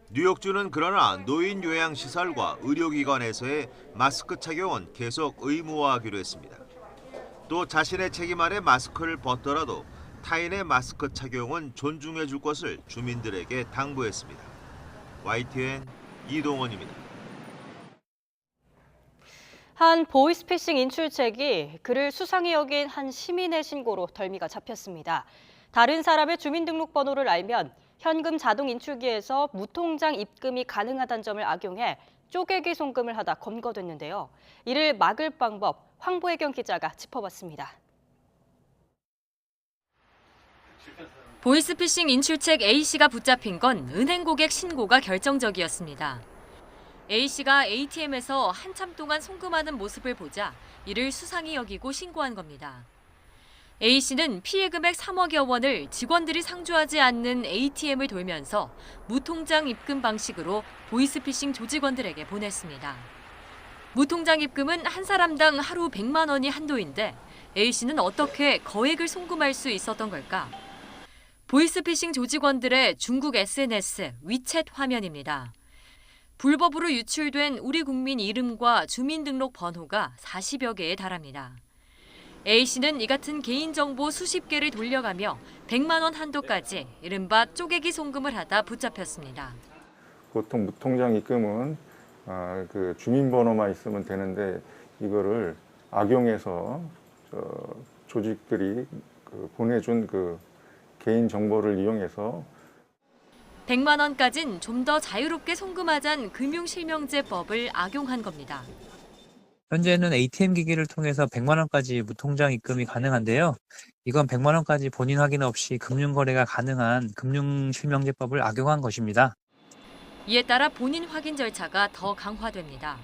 뉴욕주는 그러나 노인 요양시설과 의료기관에서의 마스크 착용은 계속 의무화하기로 했습니다. 또 자신의 책임 아래 마스크를 벗더라도 타인의 마스크 착용은 존중해 줄 것을 주민들에게 당부했습니다. YTN 이동원입니다. 한 보이스피싱 인출책이 그를 수상히 여긴 한 시민의 신고로 덜미가 잡혔습니다. 다른 사람의 주민등록번호를 알면 현금 자동 인출기에서 무통장 입금이 가능하다는 점을 악용해 쪼개기 송금을 하다 검거됐는데요. 이를 막을 방법 황보혜경 기자가 짚어봤습니다. 보이스피싱 인출책 A씨가 붙잡힌 건 은행 고객 신고가 결정적이었습니다. A씨가 ATM에서 한참 동안 송금하는 모습을 보자 이를 수상히 여기고 신고한 겁니다. A씨는 피해 금액 3억여 원을 직원들이 상주하지 않는 ATM을 돌면서 무통장 입금 방식으로 보이스피싱 조직원들에게 보냈습니다. 무통장 입금은 한 사람당 하루 100만 원이 한도인데 A씨는 어떻게 거액을 송금할 수 있었던 걸까? 보이스피싱 조직원들의 중국 SNS, 위챗 화면입니다. 불법으로 유출된 우리 국민 이름과 주민등록 번호가 40여 개에 달합니다. A씨는 이 같은 개인정보 수십 개를 돌려가며 100만 원 한도까지 이른바 쪼개기 송금을 하다 붙잡혔습니다. 보통 무통장 입금은 그 주민번호만 있으면 되는데 이거를 악용해서 조직들이 보내준 그 개인 정보를 이용해서 100만 원까진 좀 더 자유롭게 송금하자는 금융실명제법을 악용한 겁니다. 현재는 ATM 기기를 통해서 100만 원까지 무통장 입금이 가능한데요. 이건 100만 원까지 본인 확인 없이 금융거래가 가능한 금융실명제법을 악용한 것입니다. 이에 따라 본인 확인 절차가 더 강화됩니다.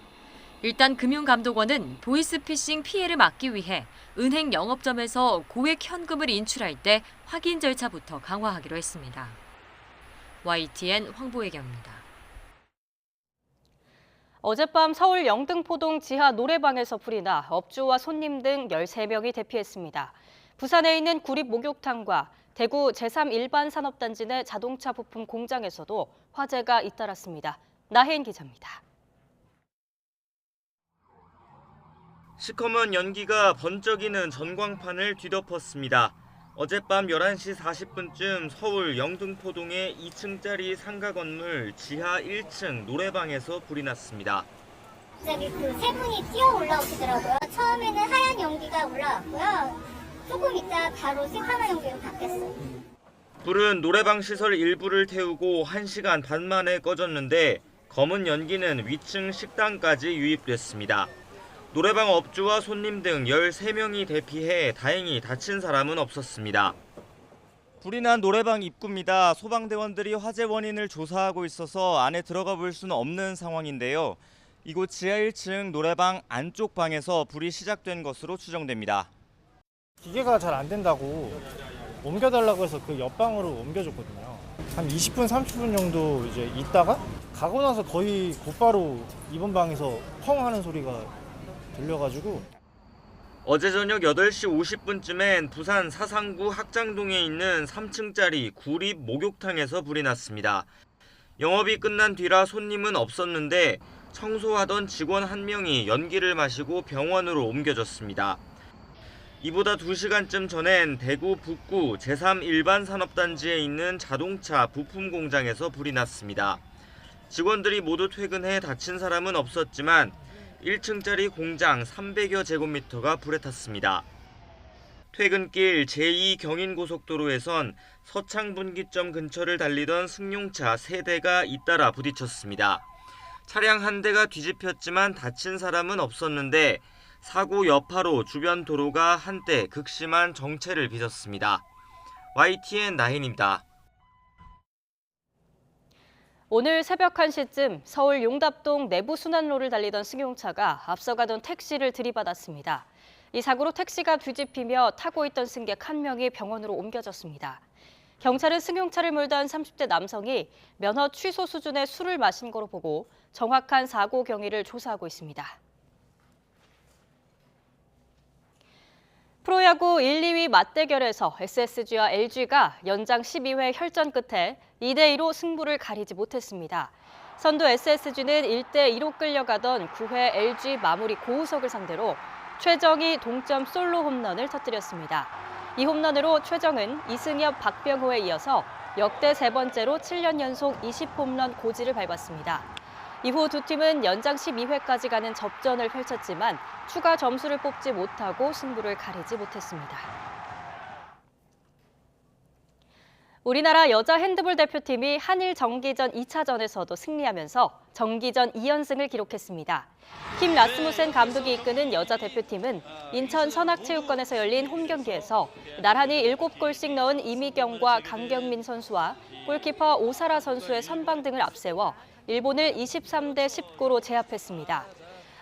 일단 금융감독원은 보이스피싱 피해를 막기 위해 은행 영업점에서 고액 현금을 인출할 때 확인 절차부터 강화하기로 했습니다. YTN 황보혜경입니다. 어젯밤 서울 영등포동 지하 노래방에서 불이 나 업주와 손님 등 13명이 대피했습니다. 부산에 있는 구립 목욕탕과 대구 제3일반산업단지 내 자동차 부품 공장에서도 화재가 잇따랐습니다. 나혜인 기자입니다. 시커먼 연기가 번쩍이는 전광판을 뒤덮었습니다. 어젯밤 11시 40분쯤 서울 영등포동의 2층짜리 상가 건물 지하 1층 노래방에서 불이 났습니다. 갑자기 그 세 분이 뛰어 올라오시더라고요. 처음에는 하얀 연기가 올라왔고요. 조금 있다 바로 새까만 연기로 바뀌었어요. 불은 노래방 시설 일부를 태우고 1시간 반 만에 꺼졌는데 검은 연기는 위층 식당까지 유입됐습니다. 노래방 업주와 손님 등 13명이 대피해 다행히 다친 사람은 없었습니다. 불이 난 노래방 입구입니다. 소방대원들이 화재 원인을 조사하고 있어서 안에 들어가 볼 수는 없는 상황인데요. 이곳 지하 1층 노래방 안쪽 방에서 불이 시작된 것으로 추정됩니다. 기계가 잘 안 된다고 옮겨달라고 해서 그 옆방으로 옮겨줬거든요. 한 20분, 30분 정도 이제 있다가 가고 나서 거의 곧바로 이번 방에서 펑 하는 소리가 들려가지고. 어제 저녁 8시 50분쯤엔 부산 사상구 학장동에 있는 3층짜리 구립 목욕탕에서 불이 났습니다. 영업이 끝난 뒤라 손님은 없었는데 청소하던 직원 한 명이 연기를 마시고 병원으로 옮겨졌습니다. 이보다 2시간쯤 전엔 대구 북구 제3일반산업단지에 있는 자동차 부품 공장에서 불이 났습니다. 직원들이 모두 퇴근해 다친 사람은 없었지만 1층짜리 공장 300여 제곱미터가 불에 탔습니다. 퇴근길 제2경인고속도로에선 서창분기점 근처를 달리던 승용차 3대가 잇따라 부딪혔습니다. 차량 한 대가 뒤집혔지만 다친 사람은 없었는데 사고 여파로 주변 도로가 한때 극심한 정체를 빚었습니다. YTN 나혜인입니다. 오늘 새벽 1시쯤 서울 용답동 내부순환로를 달리던 승용차가 앞서가던 택시를 들이받았습니다. 이 사고로 택시가 뒤집히며 타고 있던 승객 한 명이 병원으로 옮겨졌습니다. 경찰은 승용차를 몰던 30대 남성이 면허 취소 수준의 술을 마신 거로 보고 정확한 사고 경위를 조사하고 있습니다. 프로야구 1, 2위 맞대결에서 SSG와 LG가 연장 12회 혈전 끝에 2대2로 승부를 가리지 못했습니다. 선두 SSG는 1대2로 끌려가던 9회 LG 마무리 고우석을 상대로 최정이 동점 솔로 홈런을 터뜨렸습니다. 이 홈런으로 최정은 이승엽, 박병호에 이어서 역대 세 번째로 7년 연속 20홈런 고지를 밟았습니다. 이후 두 팀은 연장 12회까지 가는 접전을 펼쳤지만 추가 점수를 뽑지 못하고 승부를 가리지 못했습니다. 우리나라 여자 핸드볼 대표팀이 한일 정기전 2차전에서도 승리하면서 정기전 2연승을 기록했습니다. 김 라스무센 감독이 이끄는 여자 대표팀은 인천 선악체육관에서 열린 홈경기에서 나란히 7골씩 넣은 이미경과 강경민 선수와 골키퍼 오사라 선수의 선방 등을 앞세워 일본을 23대 19로 제압했습니다.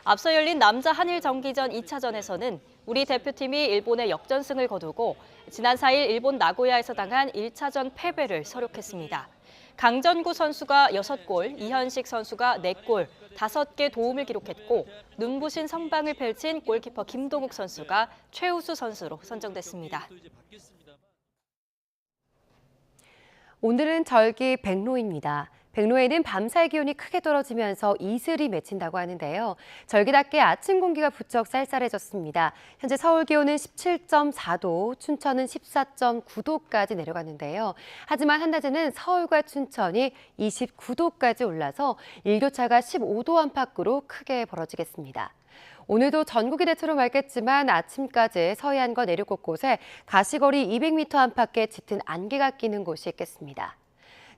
앞서 열린 남자 한일 정기전 2차전에서는 우리 대표팀이 일본의 역전승을 거두고 지난 4일 일본 나고야에서 당한 1차전 패배를 서력했습니다. 강전구 선수가 6골, 이현식 선수가 4골, 5개 도움을 기록했고 눈부신 선방을 펼친 골키퍼 김동욱 선수가 최우수 선수로 선정됐습니다. 오늘은 절기 백로입니다. 백로에는 밤사이 기온이 크게 떨어지면서 이슬이 맺힌다고 하는데요. 절기답게 아침 공기가 부쩍 쌀쌀해졌습니다. 현재 서울 기온은 17.4도, 춘천은 14.9도까지 내려갔는데요. 하지만 한낮에는 서울과 춘천이 29도까지 올라서 일교차가 15도 안팎으로 크게 벌어지겠습니다. 오늘도 전국이 대체로 맑겠지만 아침까지 서해안과 내륙 곳곳에 가시거리 200m 안팎에 짙은 안개가 끼는 곳이 있겠습니다.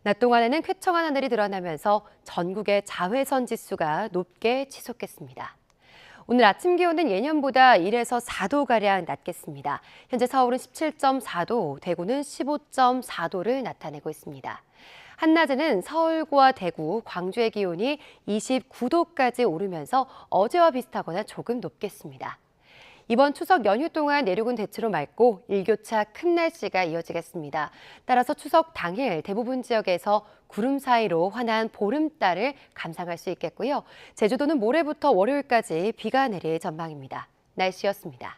낮 동안에는 쾌청한 하늘이 드러나면서 전국의 자외선 지수가 높게 치솟겠습니다. 오늘 아침 기온은 예년보다 1에서 4도가량 낮겠습니다. 현재 서울은 17.4도, 대구는 15.4도를 나타내고 있습니다. 한낮에는 서울과 대구, 광주의 기온이 29도까지 오르면서 어제와 비슷하거나 조금 높겠습니다. 이번 추석 연휴 동안 내륙은 대체로 맑고 일교차 큰 날씨가 이어지겠습니다. 따라서 추석 당일 대부분 지역에서 구름 사이로 환한 보름달을 감상할 수 있겠고요. 제주도는 모레부터 월요일까지 비가 내릴 전망입니다. 날씨였습니다.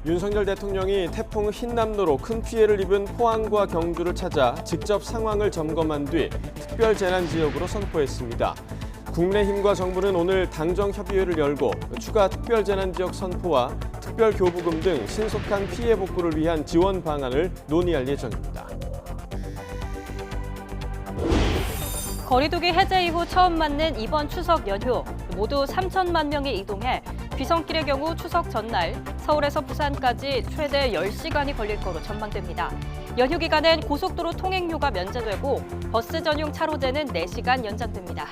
윤석열 대통령이 태풍 흰남노로 큰 피해를 입은 포항과 경주를 찾아 직접 상황을 점검한 뒤 특별재난지역으로 선포했습니다. 국민의힘과 정부는 오늘 당정협의회를 열고 추가 특별재난지역 선포와 특별교부금 등 신속한 피해 복구를 위한 지원 방안을 논의할 예정입니다. 거리두기 해제 이후 처음 맞는 이번 추석 연휴, 모두 3천만 명이 이동해 귀성길의 경우 추석 전날 서울에서 부산까지 최대 10시간이 걸릴 거로 전망됩니다. 연휴 기간엔 고속도로 통행료가 면제되고 버스 전용 차로제는 4시간 연장됩니다.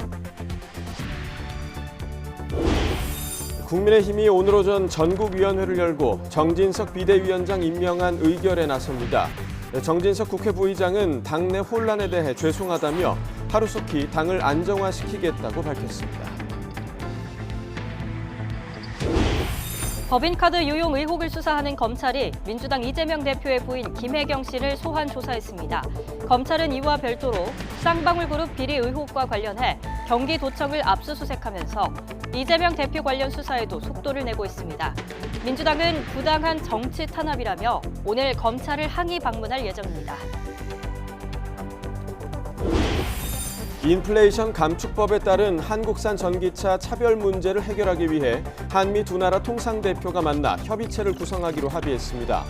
국민의힘이 오늘 오전 전국위원회를 열고 정진석 비대위원장 임명안 의결에 나섭니다. 정진석 국회 부의장은 당내 혼란에 대해 죄송하다며 하루속히 당을 안정화시키겠다고 밝혔습니다. 법인카드 유용 의혹을 수사하는 검찰이 민주당 이재명 대표의 부인 김혜경 씨를 소환 조사했습니다. 검찰은 이와 별도로 쌍방울그룹 비리 의혹과 관련해 경기도청을 압수수색하면서 이재명 대표 관련 수사에도 속도를 내고 있습니다. 민주당은 부당한 정치 탄압이라며 오늘 검찰을 항의 방문할 예정입니다. 인플레이션 감축법에 따른 한국산 전기차 차별 문제를 해결하기 위해 한미 두 나라 통상대표가 만나 협의체를 구성하기로 합의했습니다.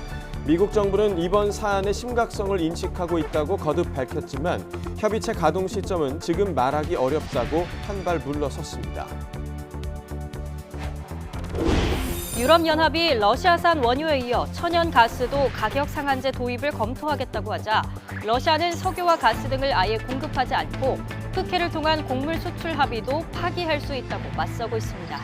미국 정부는 이번 사안의 심각성을 인식하고 있다고 거듭 밝혔지만 협의체 가동 시점은 지금 말하기 어렵다고 한 발 물러섰습니다. 유럽연합이 러시아산 원유에 이어 천연가스도 가격 상한제 도입을 검토하겠다고 하자 러시아는 석유와 가스 등을 아예 공급하지 않고 흑해를 통한 곡물 수출 합의도 파기할 수 있다고 맞서고 있습니다.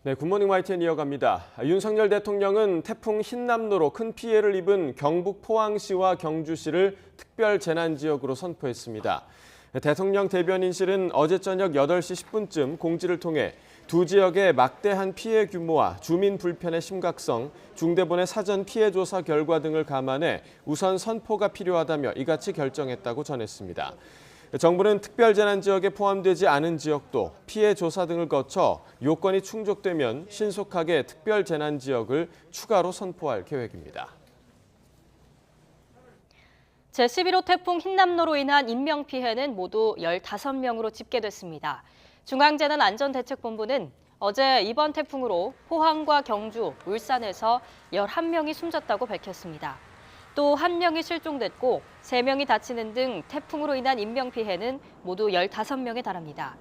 네, 굿모닝 YTN 이어갑니다. 윤석열 대통령은 태풍 흰남노로 큰 피해를 입은 경북 포항시와 경주시를 특별재난지역으로 선포했습니다. 대통령 대변인실은 어제 저녁 8시 10분쯤 공지를 통해 두 지역의 막대한 피해 규모와 주민 불편의 심각성, 중대본의 사전 피해 조사 결과 등을 감안해 우선 선포가 필요하다며 이같이 결정했다고 전했습니다. 정부는 특별재난지역에 포함되지 않은 지역도 피해 조사 등을 거쳐 요건이 충족되면 신속하게 특별재난지역을 추가로 선포할 계획입니다. 제11호 태풍 흰남노로 인한 인명피해는 모두 15명으로 집계됐습니다. 중앙재난안전대책본부는 어제 이번 태풍으로 포항과 경주, 울산에서 11명이 숨졌다고 밝혔습니다. 또 1명이 실종됐고 3명이 다치는 등 태풍으로 인한 인명피해는 모두 15명에 달합니다.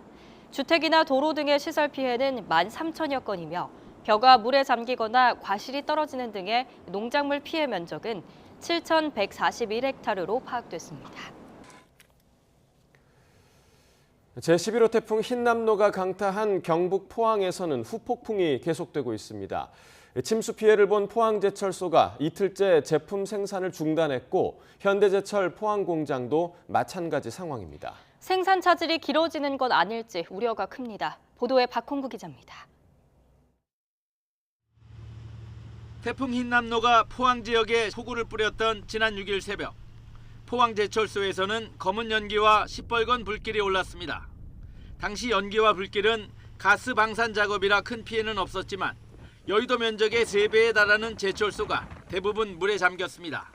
주택이나 도로 등의 시설 피해는 13,000여 건이며 벼가 물에 잠기거나 과실이 떨어지는 등의 농작물 피해 면적은 7,141헥타르로 파악됐습니다. 제11호 태풍 흰남노가 강타한 경북 포항에서는 후폭풍이 계속되고 있습니다. 침수 피해를 본 포항제철소가 이틀째 제품 생산을 중단했고 현대제철 포항공장도 마찬가지 상황입니다. 생산 차질이 길어지는 건 아닐지 우려가 큽니다. 보도에 박홍구 기자입니다. 태풍 흰남노가 포항 지역에 폭우를 뿌렸던 지난 6일 새벽, 포항제철소에서는 검은 연기와 시뻘건 불길이 올랐습니다. 당시 연기와 불길은 가스 방산 작업이라 큰 피해는 없었지만 여의도 면적의 3배에 달하는 제철소가 대부분 물에 잠겼습니다.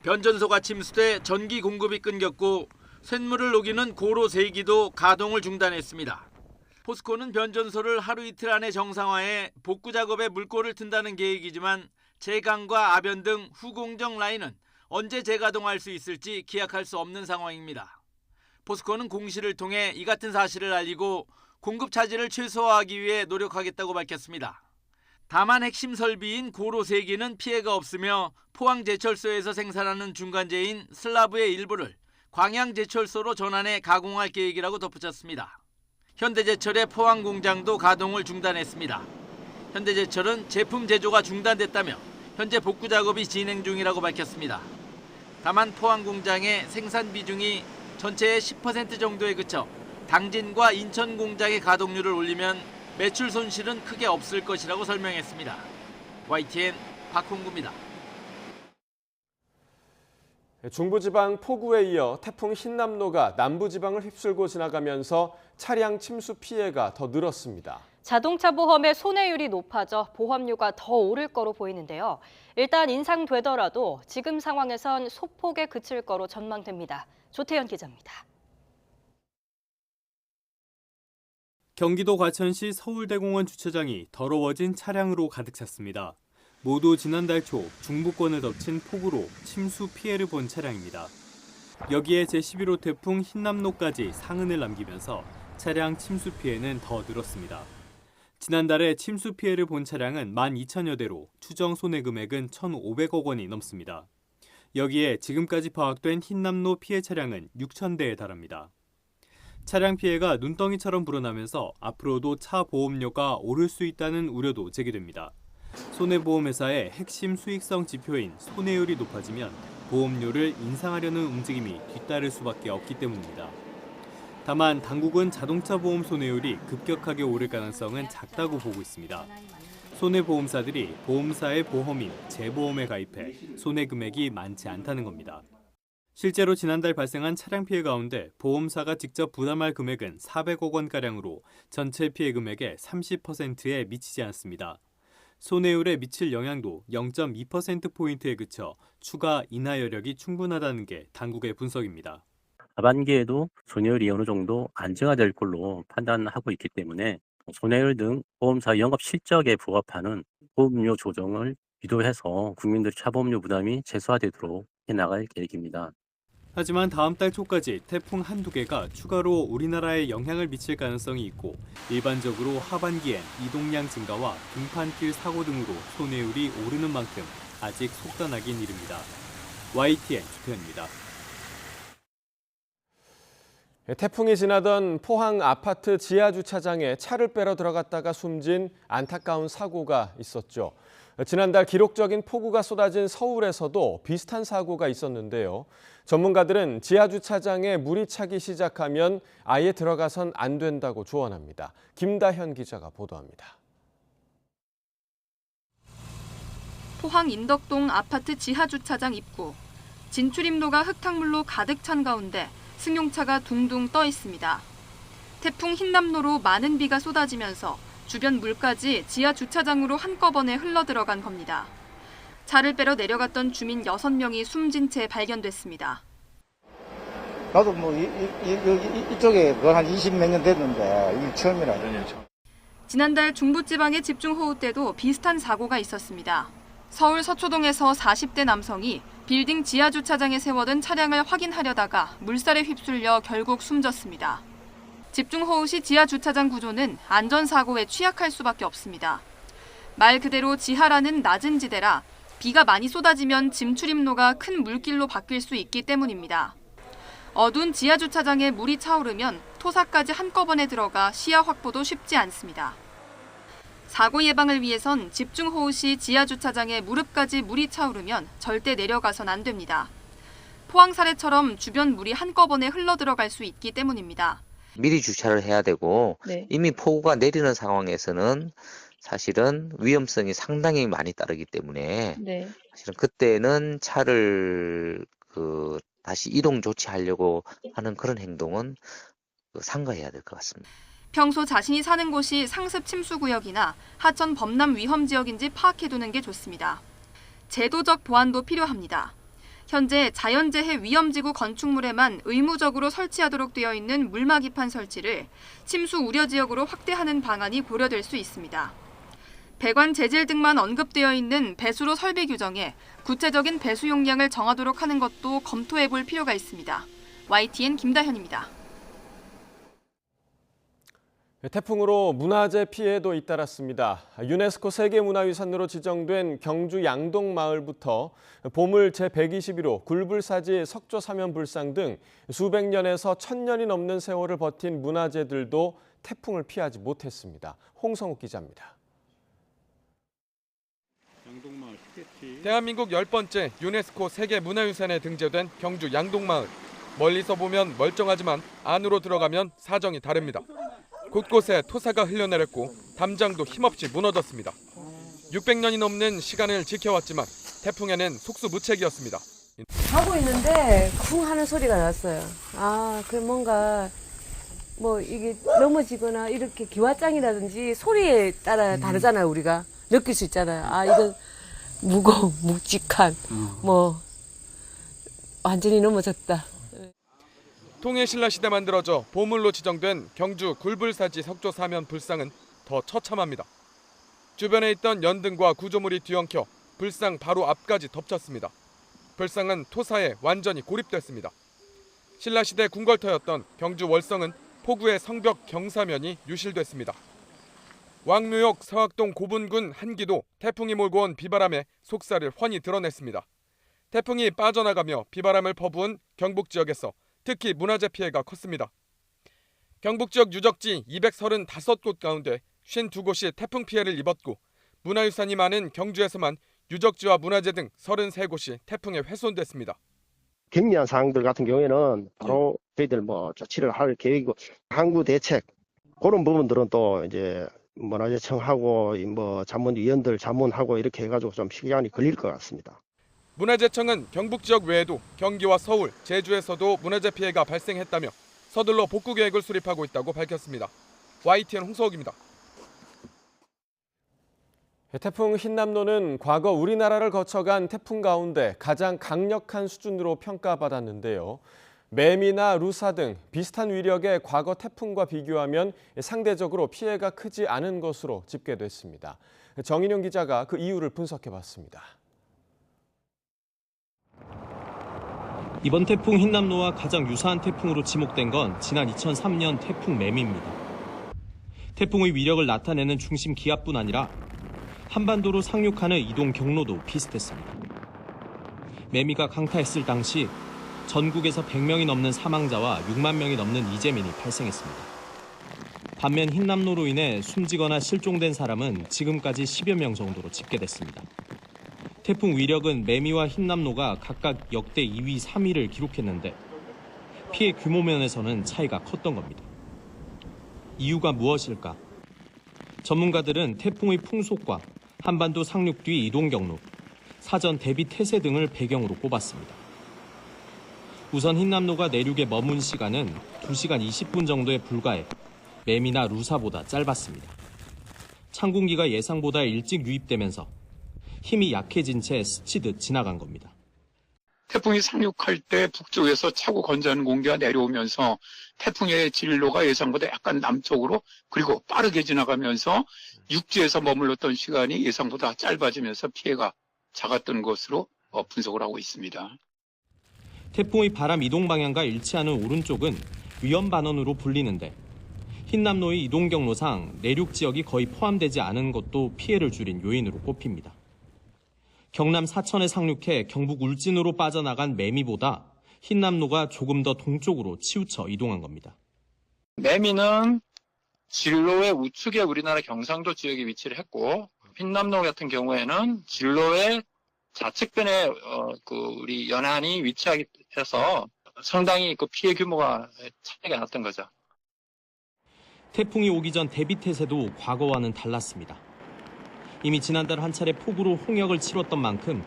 변전소가 침수돼 전기 공급이 끊겼고 쇳물을 녹이는 고로 3기도 가동을 중단했습니다. 포스코는 변전소를 하루 이틀 안에 정상화해 복구 작업에 물꼬를 튼다는 계획이지만 제강과 아변 등 후공정 라인은 언제 재가동할 수 있을지 기약할 수 없는 상황입니다. 포스코는 공시를 통해 이 같은 사실을 알리고 공급 차질을 최소화하기 위해 노력하겠다고 밝혔습니다. 다만 핵심 설비인 고로 3기는 피해가 없으며 포항제철소에서 생산하는 중간재인 슬라브의 일부를 광양제철소로 전환해 가공할 계획이라고 덧붙였습니다. 현대제철의 포항 공장도 가동을 중단했습니다. 현대제철은 제품 제조가 중단됐다며 현재 복구 작업이 진행 중이라고 밝혔습니다. 다만 포항 공장의 생산 비중이 전체의 10% 정도에 그쳐 당진과 인천 공장의 가동률을 올리면 매출 손실은 크게 없을 것이라고 설명했습니다. YTN 박홍구입니다. 중부지방 폭우에 이어 태풍 흰남노가 남부지방을 휩쓸고 지나가면서 차량 침수 피해가 더 늘었습니다. 자동차 보험의 손해율이 높아져 보험료가 더 오를 거로 보이는데요. 일단 인상되더라도 지금 상황에선 소폭에 그칠 거로 전망됩니다. 조태현 기자입니다. 경기도 과천시 서울대공원 주차장이 더러워진 차량으로 가득 찼습니다. 모두 지난달 초 중부권을 덮친 폭우로 침수 피해를 본 차량입니다. 여기에 제11호 태풍 흰남노까지 상흔을 남기면서 차량 침수 피해는 더 늘었습니다. 지난달에 침수 피해를 본 차량은 12,000여 대로 추정 손해금액은 1,500억 원이 넘습니다. 여기에 지금까지 파악된 흰남노 피해 차량은 6,000대에 달합니다. 차량 피해가 눈덩이처럼 불어나면서 앞으로도 차 보험료가 오를 수 있다는 우려도 제기됩니다. 손해보험회사의 핵심 수익성 지표인 손해율이 높아지면 보험료를 인상하려는 움직임이 뒤따를 수밖에 없기 때문입니다. 다만 당국은 자동차 보험 손해율이 급격하게 오를 가능성은 작다고 보고 있습니다. 손해보험사들이 보험사의 보험인 재보험에 가입해 손해금액이 많지 않다는 겁니다. 실제로 지난달 발생한 차량 피해 가운데 보험사가 직접 부담할 금액은 400억 원가량으로 전체 피해 금액의 30%에 미치지 않습니다. 손해율에 미칠 영향도 0.2%포인트에 그쳐 추가 인하 여력이 충분하다는 게 당국의 분석입니다. 하반기에도 손해율이 어느 정도 안정화될 걸로 판단하고 있기 때문에 손해율 등 보험사 영업 실적에 부합하는 보험료 조정을 유도해서 국민들의 차보험료 부담이 최소화되도록 해나갈 계획입니다. 하지만 다음 달 초까지 태풍 한두 개가 추가로 우리나라에 영향을 미칠 가능성이 있고 일반적으로 하반기엔 이동량 증가와 등판길 사고 등으로 손해율이 오르는 만큼 아직 속단하긴 이릅니다. YTN 주태현입니다. 태풍이 지나던 포항 아파트 지하 주차장에 차를 빼러 들어갔다가 숨진 안타까운 사고가 있었죠. 지난달 기록적인 폭우가 쏟아진 서울에서도 비슷한 사고가 있었는데요. 전문가들은 지하 주차장에 물이 차기 시작하면 아예 들어가선 안 된다고 조언합니다. 김다현 기자가 보도합니다. 포항 인덕동 아파트 지하 주차장 입구. 진출입로가 흙탕물로 가득 찬 가운데 승용차가 둥둥 떠 있습니다. 태풍 흰남노로 많은 비가 쏟아지면서 주변 물까지 지하 주차장으로 한꺼번에 흘러들어간 겁니다. 차를 빼러 내려갔던 주민 6명이 숨진 채 발견됐습니다. 나도 이쪽에 한 20몇 년 됐는데 이게 처음이라. 지난달 중부지방의 집중호우 때도 비슷한 사고가 있었습니다. 서울 서초동에서 40대 남성이 빌딩 지하 주차장에 세워둔 차량을 확인하려다가 물살에 휩쓸려 결국 숨졌습니다. 집중호우 시 지하 주차장 구조는 안전사고에 취약할 수밖에 없습니다. 말 그대로 지하라는 낮은 지대라 비가 많이 쏟아지면 짐 출입로가 큰 물길로 바뀔 수 있기 때문입니다. 어두운 지하 주차장에 물이 차오르면 토사까지 한꺼번에 들어가 시야 확보도 쉽지 않습니다. 사고 예방을 위해선 집중호우 시 지하 주차장에 무릎까지 물이 차오르면 절대 내려가선 안 됩니다. 포항 사례처럼 주변 물이 한꺼번에 흘러들어갈 수 있기 때문입니다. 미리 주차를 해야 되고 이미 폭우가 내리는 상황에서는 사실은 위험성이 상당히 많이 따르기 때문에 사실은 그때는 차를 다시 이동 조치하려고 하는 그런 행동은 삼가해야 될 것 같습니다. 평소 자신이 사는 곳이 상습 침수 구역이나 하천 범람 위험 지역인지 파악해두는 게 좋습니다. 제도적 보완도 필요합니다. 현재 자연재해 위험지구 건축물에만 의무적으로 설치하도록 되어 있는 물막이판 설치를 침수 우려 지역으로 확대하는 방안이 고려될 수 있습니다. 배관 재질 등만 언급되어 있는 배수로 설비 규정에 구체적인 배수 용량을 정하도록 하는 것도 검토해 볼 필요가 있습니다. YTN 김다현입니다. 태풍으로 문화재 피해도 잇따랐습니다. 유네스코 세계문화유산으로 지정된 경주 양동마을부터 보물 제121호 굴불사지 석조사면불상 등 수백 년에서 1000년이 넘는 세월을 버틴 문화재들도 태풍을 피하지 못했습니다. 홍성욱 기자입니다. 대한민국 10번째 유네스코 세계문화유산에 등재된 경주 양동마을. 멀리서 보면 멀쩡하지만 안으로 들어가면 사정이 다릅니다. 곳곳에 토사가 흘러내렸고 담장도 힘없이 무너졌습니다. 600년이 넘는 시간을 지켜왔지만 태풍에는 속수무책이었습니다. 하고 있는데 쿵 하는 소리가 났어요. 그 뭔가 이게 넘어지거나 이렇게 기와장이라든지 소리에 따라 다르잖아요. 우리가 느낄 수 있잖아요. 이건 무거운 묵직한 완전히 넘어졌다. 통일신라 시대 만들어져 보물로 지정된 경주 굴불사지 석조사면 불상은 더 처참합니다. 주변에 있던 연등과 구조물이 뒤엉켜 불상 바로 앞까지 덮쳤습니다. 불상은 토사에 완전히 고립됐습니다. 신라시대 궁궐터였던 경주 월성은 포구의 성벽 경사면이 유실됐습니다. 왕묘역 서학동 고분군 한기도 태풍이 몰고 온 비바람에 속살을 훤히 드러냈습니다. 태풍이 빠져나가며 비바람을 퍼부은 경북 지역에서 특히 문화재 피해가 컸습니다. 경북 지역 유적지 235곳 가운데 52곳이 태풍 피해를 입었고 문화유산이 많은 경주에서만 유적지와 문화재 등 33곳이 태풍에 훼손됐습니다. 경미한 사항들 같은 경우에는 바로 저희들 조치를 할 계획이고 항구 대책 그런 부분들은 또 이제 문화재청하고 자문위원들 자문하고 이렇게 해가지고 좀 시간이 걸릴 것 같습니다. 문화재청은 경북 지역 외에도 경기와 서울, 제주에서도 문화재 피해가 발생했다며 서둘러 복구 계획을 수립하고 있다고 밝혔습니다. YTN 홍서욱입니다. 태풍 흰남노는 과거 우리나라를 거쳐간 태풍 가운데 가장 강력한 수준으로 평가받았는데요. 매미나 루사 등 비슷한 위력의 과거 태풍과 비교하면 상대적으로 피해가 크지 않은 것으로 집계됐습니다. 정인용 기자가 그 이유를 분석해봤습니다. 이번 태풍 흰남노와 가장 유사한 태풍으로 지목된 건 지난 2003년 태풍 매미입니다. 태풍의 위력을 나타내는 중심 기압뿐 아니라 한반도로 상륙하는 이동 경로도 비슷했습니다. 매미가 강타했을 당시 전국에서 100명이 넘는 사망자와 6만 명이 넘는 이재민이 발생했습니다. 반면 흰남노로 인해 숨지거나 실종된 사람은 지금까지 10여 명 정도로 집계됐습니다. 태풍 위력은 매미와 흰남노가 각각 역대 2위, 3위를 기록했는데 피해 규모 면에서는 차이가 컸던 겁니다. 이유가 무엇일까? 전문가들은 태풍의 풍속과 한반도 상륙 뒤 이동 경로, 사전 대비 태세 등을 배경으로 꼽았습니다. 우선 흰남노가 내륙에 머문 시간은 2시간 20분 정도에 불과해 매미나 루사보다 짧았습니다. 찬 공기가 예상보다 일찍 유입되면서 힘이 약해진 채 스치듯 지나간 겁니다. 태풍이 상륙할 때 북쪽에서 차고 건조한 공기가 내려오면서 태풍의 진로가 예상보다 약간 남쪽으로 그리고 빠르게 지나가면서 육지에서 머물렀던 시간이 예상보다 짧아지면서 피해가 작았던 것으로 분석을 하고 있습니다. 태풍의 바람 이동 방향과 일치하는 오른쪽은 위험 반원으로 불리는데 흰남노의 이동 경로상 내륙 지역이 거의 포함되지 않은 것도 피해를 줄인 요인으로 꼽힙니다. 경남 사천에 상륙해 경북 울진으로 빠져나간 매미보다 흰남노가 조금 더 동쪽으로 치우쳐 이동한 겁니다. 매미는 진로의 우측에 우리나라 경상도 지역에 위치를 했고 흰남노 같은 경우에는 진로의 좌측변에 우리 연안이 위치해서 상당히 그 피해 규모가 차이가 났던 거죠. 태풍이 오기 전 대비 태세도 과거와는 달랐습니다. 이미 지난달 한 차례 폭우로 홍역을 치렀던 만큼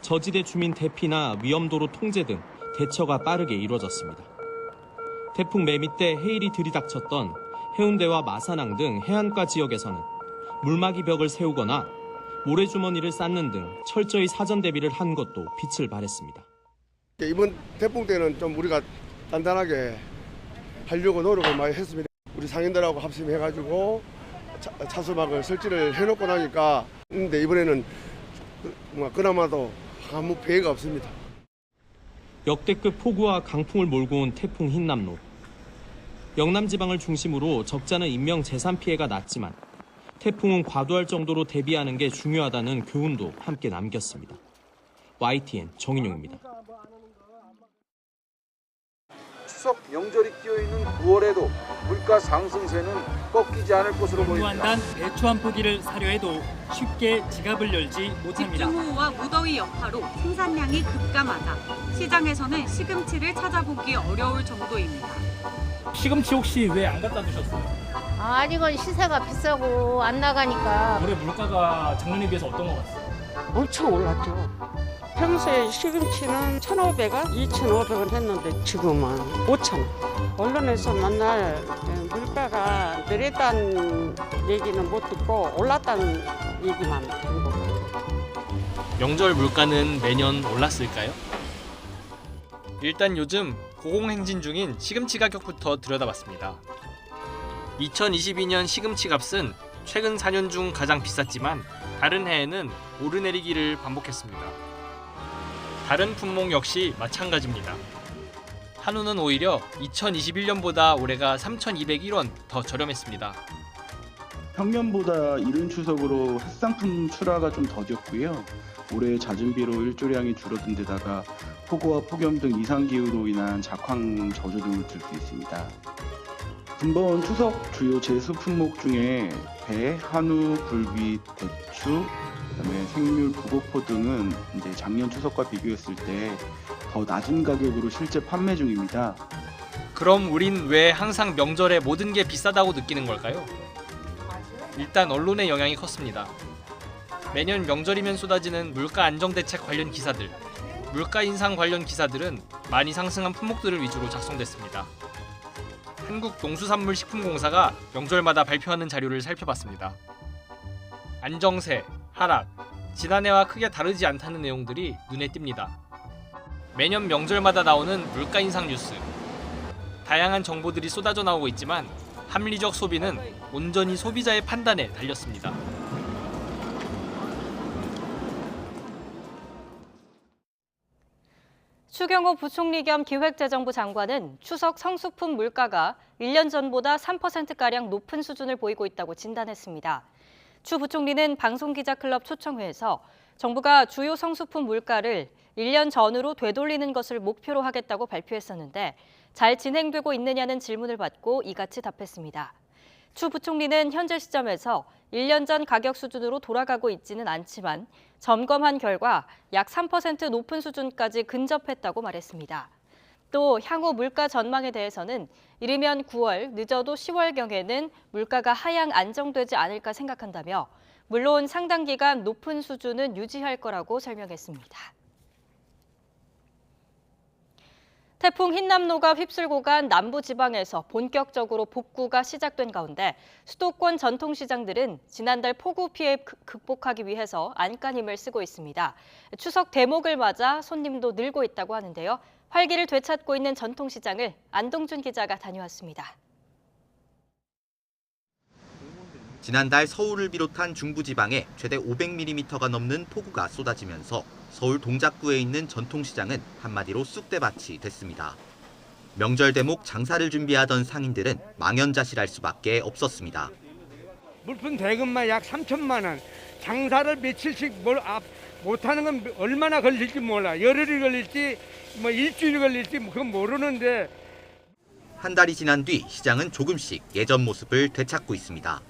저지대 주민 대피나 위험도로 통제 등 대처가 빠르게 이루어졌습니다. 태풍 매미 때 해일이 들이닥쳤던 해운대와 마산항 등 해안가 지역에서는 물막이 벽을 세우거나 모래주머니를 쌓는 등 철저히 사전 대비를 한 것도 빛을 발했습니다. 이번 태풍 때는 좀 우리가 단단하게 하려고 노력을 많이 했습니다. 우리 상인들하고 합심해가지고 차수막을 설치를 해놓고 나니까 근데 이번에는 그나마도 아무 피해가 없습니다. 역대급 폭우와 강풍을 몰고 온 태풍 흰남노. 영남 지방을 중심으로 적지 않은 인명 재산 피해가 났지만 태풍은 과도할 정도로 대비하는 게 중요하다는 교훈도 함께 남겼습니다. YTN 정인용입니다. 추석 명절이 끼어있는 9월에도 물가 상승세는 꺾이지 않을 것으로 보입니다. 한단 배추 한 포기를 사려 해도 쉽게 지갑을 열지 못합니다. 집중호우와 무더위 여파로 생산량이 급감하다 시장에서는 시금치를 찾아보기 어려울 정도입니다. 시금치 혹시 왜 안 갖다 두셨어요? 아직은 시세가 비싸고 안 나가니까. 올해 물가가 작년에 비해서 어떤 것 같아요? 엄청 올랐죠. 평소에 시금치는 1,500원, 2,500원 했는데 지금은 5,000원. 언론에서 맨날 물가가 내렸다는 얘기는 못 듣고 올랐다는 얘기만 듣는 것 같아요. 명절 물가는 매년 올랐을까요? 일단 요즘 고공행진 중인 시금치 가격부터 들여다봤습니다. 2022년 시금치 값은 최근 4년 중 가장 비쌌지만 다른 해에는 오르내리기를 반복했습니다. 다른 품목 역시 마찬가지입니다. 한우는 오히려 2021년보다 올해가 3,201원 더 저렴했습니다. 평년보다 이른 추석으로 햇상품 출하가 좀 더뎠고요. 올해 잦은 비로 일조량이 줄어든 데다가 폭우와 폭염 등 이상기후로 인한 작황 저조 등을 들 수 있습니다. 이번 추석 주요 제수 품목 중에 배, 한우, 굴비, 대추, 그다음에 생률, 부곡포 등은 이제 작년 추석과 비교했을 때 더 낮은 가격으로 실제 판매 중입니다. 그럼 우린 왜 항상 명절에 모든 게 비싸다고 느끼는 걸까요? 일단 언론의 영향이 컸습니다. 매년 명절이면 쏟아지는 물가 안정대책 관련 기사들, 물가 인상 관련 기사들은 많이 상승한 품목들을 위주로 작성됐습니다. 한국농수산물식품공사가 명절마다 발표하는 자료를 살펴봤습니다. 안정세, 하락, 지난해와 크게 다르지 않다는 내용들이 눈에 띕니다. 매년 명절마다 나오는 물가 인상 뉴스. 다양한 정보들이 쏟아져 나오고 있지만 합리적 소비는 온전히 소비자의 판단에 달렸습니다. 추경호 부총리 겸 기획재정부 장관은 추석 성수품 물가가 1년 전보다 3%가량 높은 수준을 보이고 있다고 진단했습니다. 추 부총리는 방송기자클럽 초청회에서 정부가 주요 성수품 물가를 1년 전으로 되돌리는 것을 목표로 하겠다고 발표했었는데 잘 진행되고 있느냐는 질문을 받고 이같이 답했습니다. 추 부총리는 현재 시점에서 1년 전 가격 수준으로 돌아가고 있지는 않지만 점검한 결과 약 3% 높은 수준까지 근접했다고 말했습니다. 또 향후 물가 전망에 대해서는 이르면 9월, 늦어도 10월경에는 물가가 하향 안정되지 않을까 생각한다며 물론 상당 기간 높은 수준은 유지할 거라고 설명했습니다. 태풍 흰남노가 휩쓸고 간 남부지방에서 본격적으로 복구가 시작된 가운데 수도권 전통시장들은 지난달 폭우 피해 극복하기 위해서 안간힘을 쓰고 있습니다. 추석 대목을 맞아 손님도 늘고 있다고 하는데요. 활기를 되찾고 있는 전통시장을 안동준 기자가 다녀왔습니다. 지난달 서울을 비롯한 중부지방에 최대 500mm가 넘는 폭우가 쏟아지면서 서울 동작구에 있는 전통시장은 한마디로 쑥대밭이 됐습니다. 명절 대목 장사를 준비하던 상인들은 망연자실할 수밖에 없었습니다. 물품 대금만 약 3천만 원, 장사를 며칠씩 못하는 건 얼마나 걸릴지 몰라. 열흘이 걸릴지 뭐 일주일이 걸릴지 그건 모르는데. 한 달이 지난 뒤 시장은 조금씩 예전 모습을 되찾고 있습니다.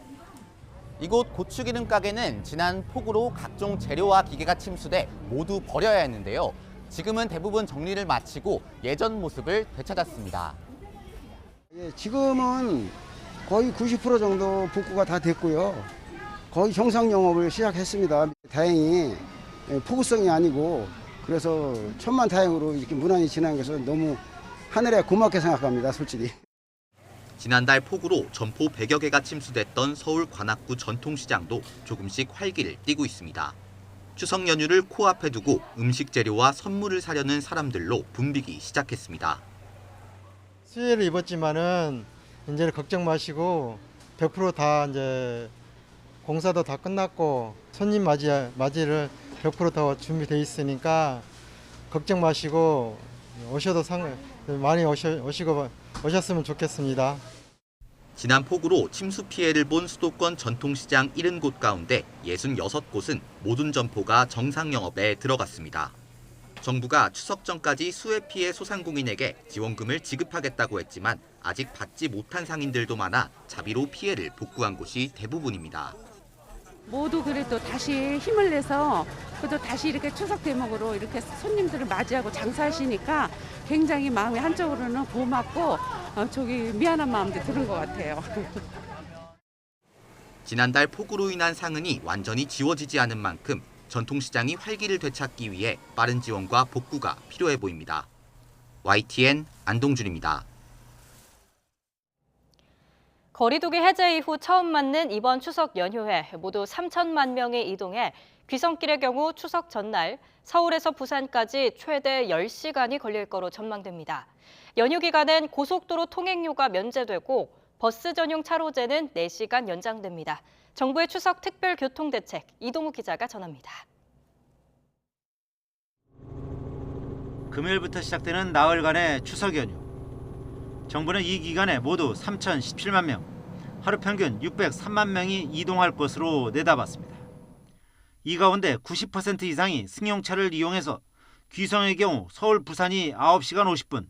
이곳 고추기름 가게는 지난 폭우로 각종 재료와 기계가 침수돼 모두 버려야 했는데요. 지금은 대부분 정리를 마치고 예전 모습을 되찾았습니다. 지금은 거의 90% 정도 복구가 다 됐고요. 거의 정상 영업을 시작했습니다. 다행히 폭우성이 아니고 그래서 천만다행으로 이렇게 무난히 지나는 것은 너무 하늘에 고맙게 생각합니다, 솔직히. 지난달 폭우로 점포 100여 개가 침수됐던 서울 관악구 전통시장도 조금씩 활기를 띠고 있습니다. 추석 연휴를 코앞에 두고 음식 재료와 선물을 사려는 사람들로 붐비기 시작했습니다. 수혜를 입었지만은 이제는 걱정 마시고 100% 다 이제 공사도 다 끝났고 손님 맞이를 100% 다 준비돼 있으니까 걱정 마시고 오셔도 많이 오셨으면 좋겠습니다. 지난 폭우로 침수 피해를 본 수도권 전통시장 70곳 가운데 66곳은 모든 점포가 정상 영업에 들어갔습니다. 정부가 추석 전까지 수해 피해 소상공인에게 지원금을 지급하겠다고 했지만 아직 받지 못한 상인들도 많아 자비로 피해를 복구한 곳이 대부분입니다. 모두 그래도 다시 힘을 내서 그래도 다시 이렇게 추석 대목으로 이렇게 손님들을 맞이하고 장사하시니까 굉장히 마음이 한쪽으로는 고맙고 미안한 마음도 드는 것 같아요. 지난달 폭우로 인한 상흔이 완전히 지워지지 않은 만큼 전통시장이 활기를 되찾기 위해 빠른 지원과 복구가 필요해 보입니다. YTN 안동준입니다. 거리두기 해제 이후 처음 맞는 이번 추석 연휴에 모두 3천만 명이 이동해 귀성길의 경우 추석 전날 서울에서 부산까지 최대 10시간이 걸릴 거로 전망됩니다. 연휴 기간엔 고속도로 통행료가 면제되고 버스 전용 차로제는 4시간 연장됩니다. 정부의 추석 특별 교통대책 이동욱 기자가 전합니다. 금요일부터 시작되는 나흘간의 추석 연휴. 정부는 이 기간에 모두 3,017만 명, 하루 평균 603만 명이 이동할 것으로 내다봤습니다. 이 가운데 90% 이상이 승용차를 이용해서 귀성의 경우 서울 부산이 9시간 50분,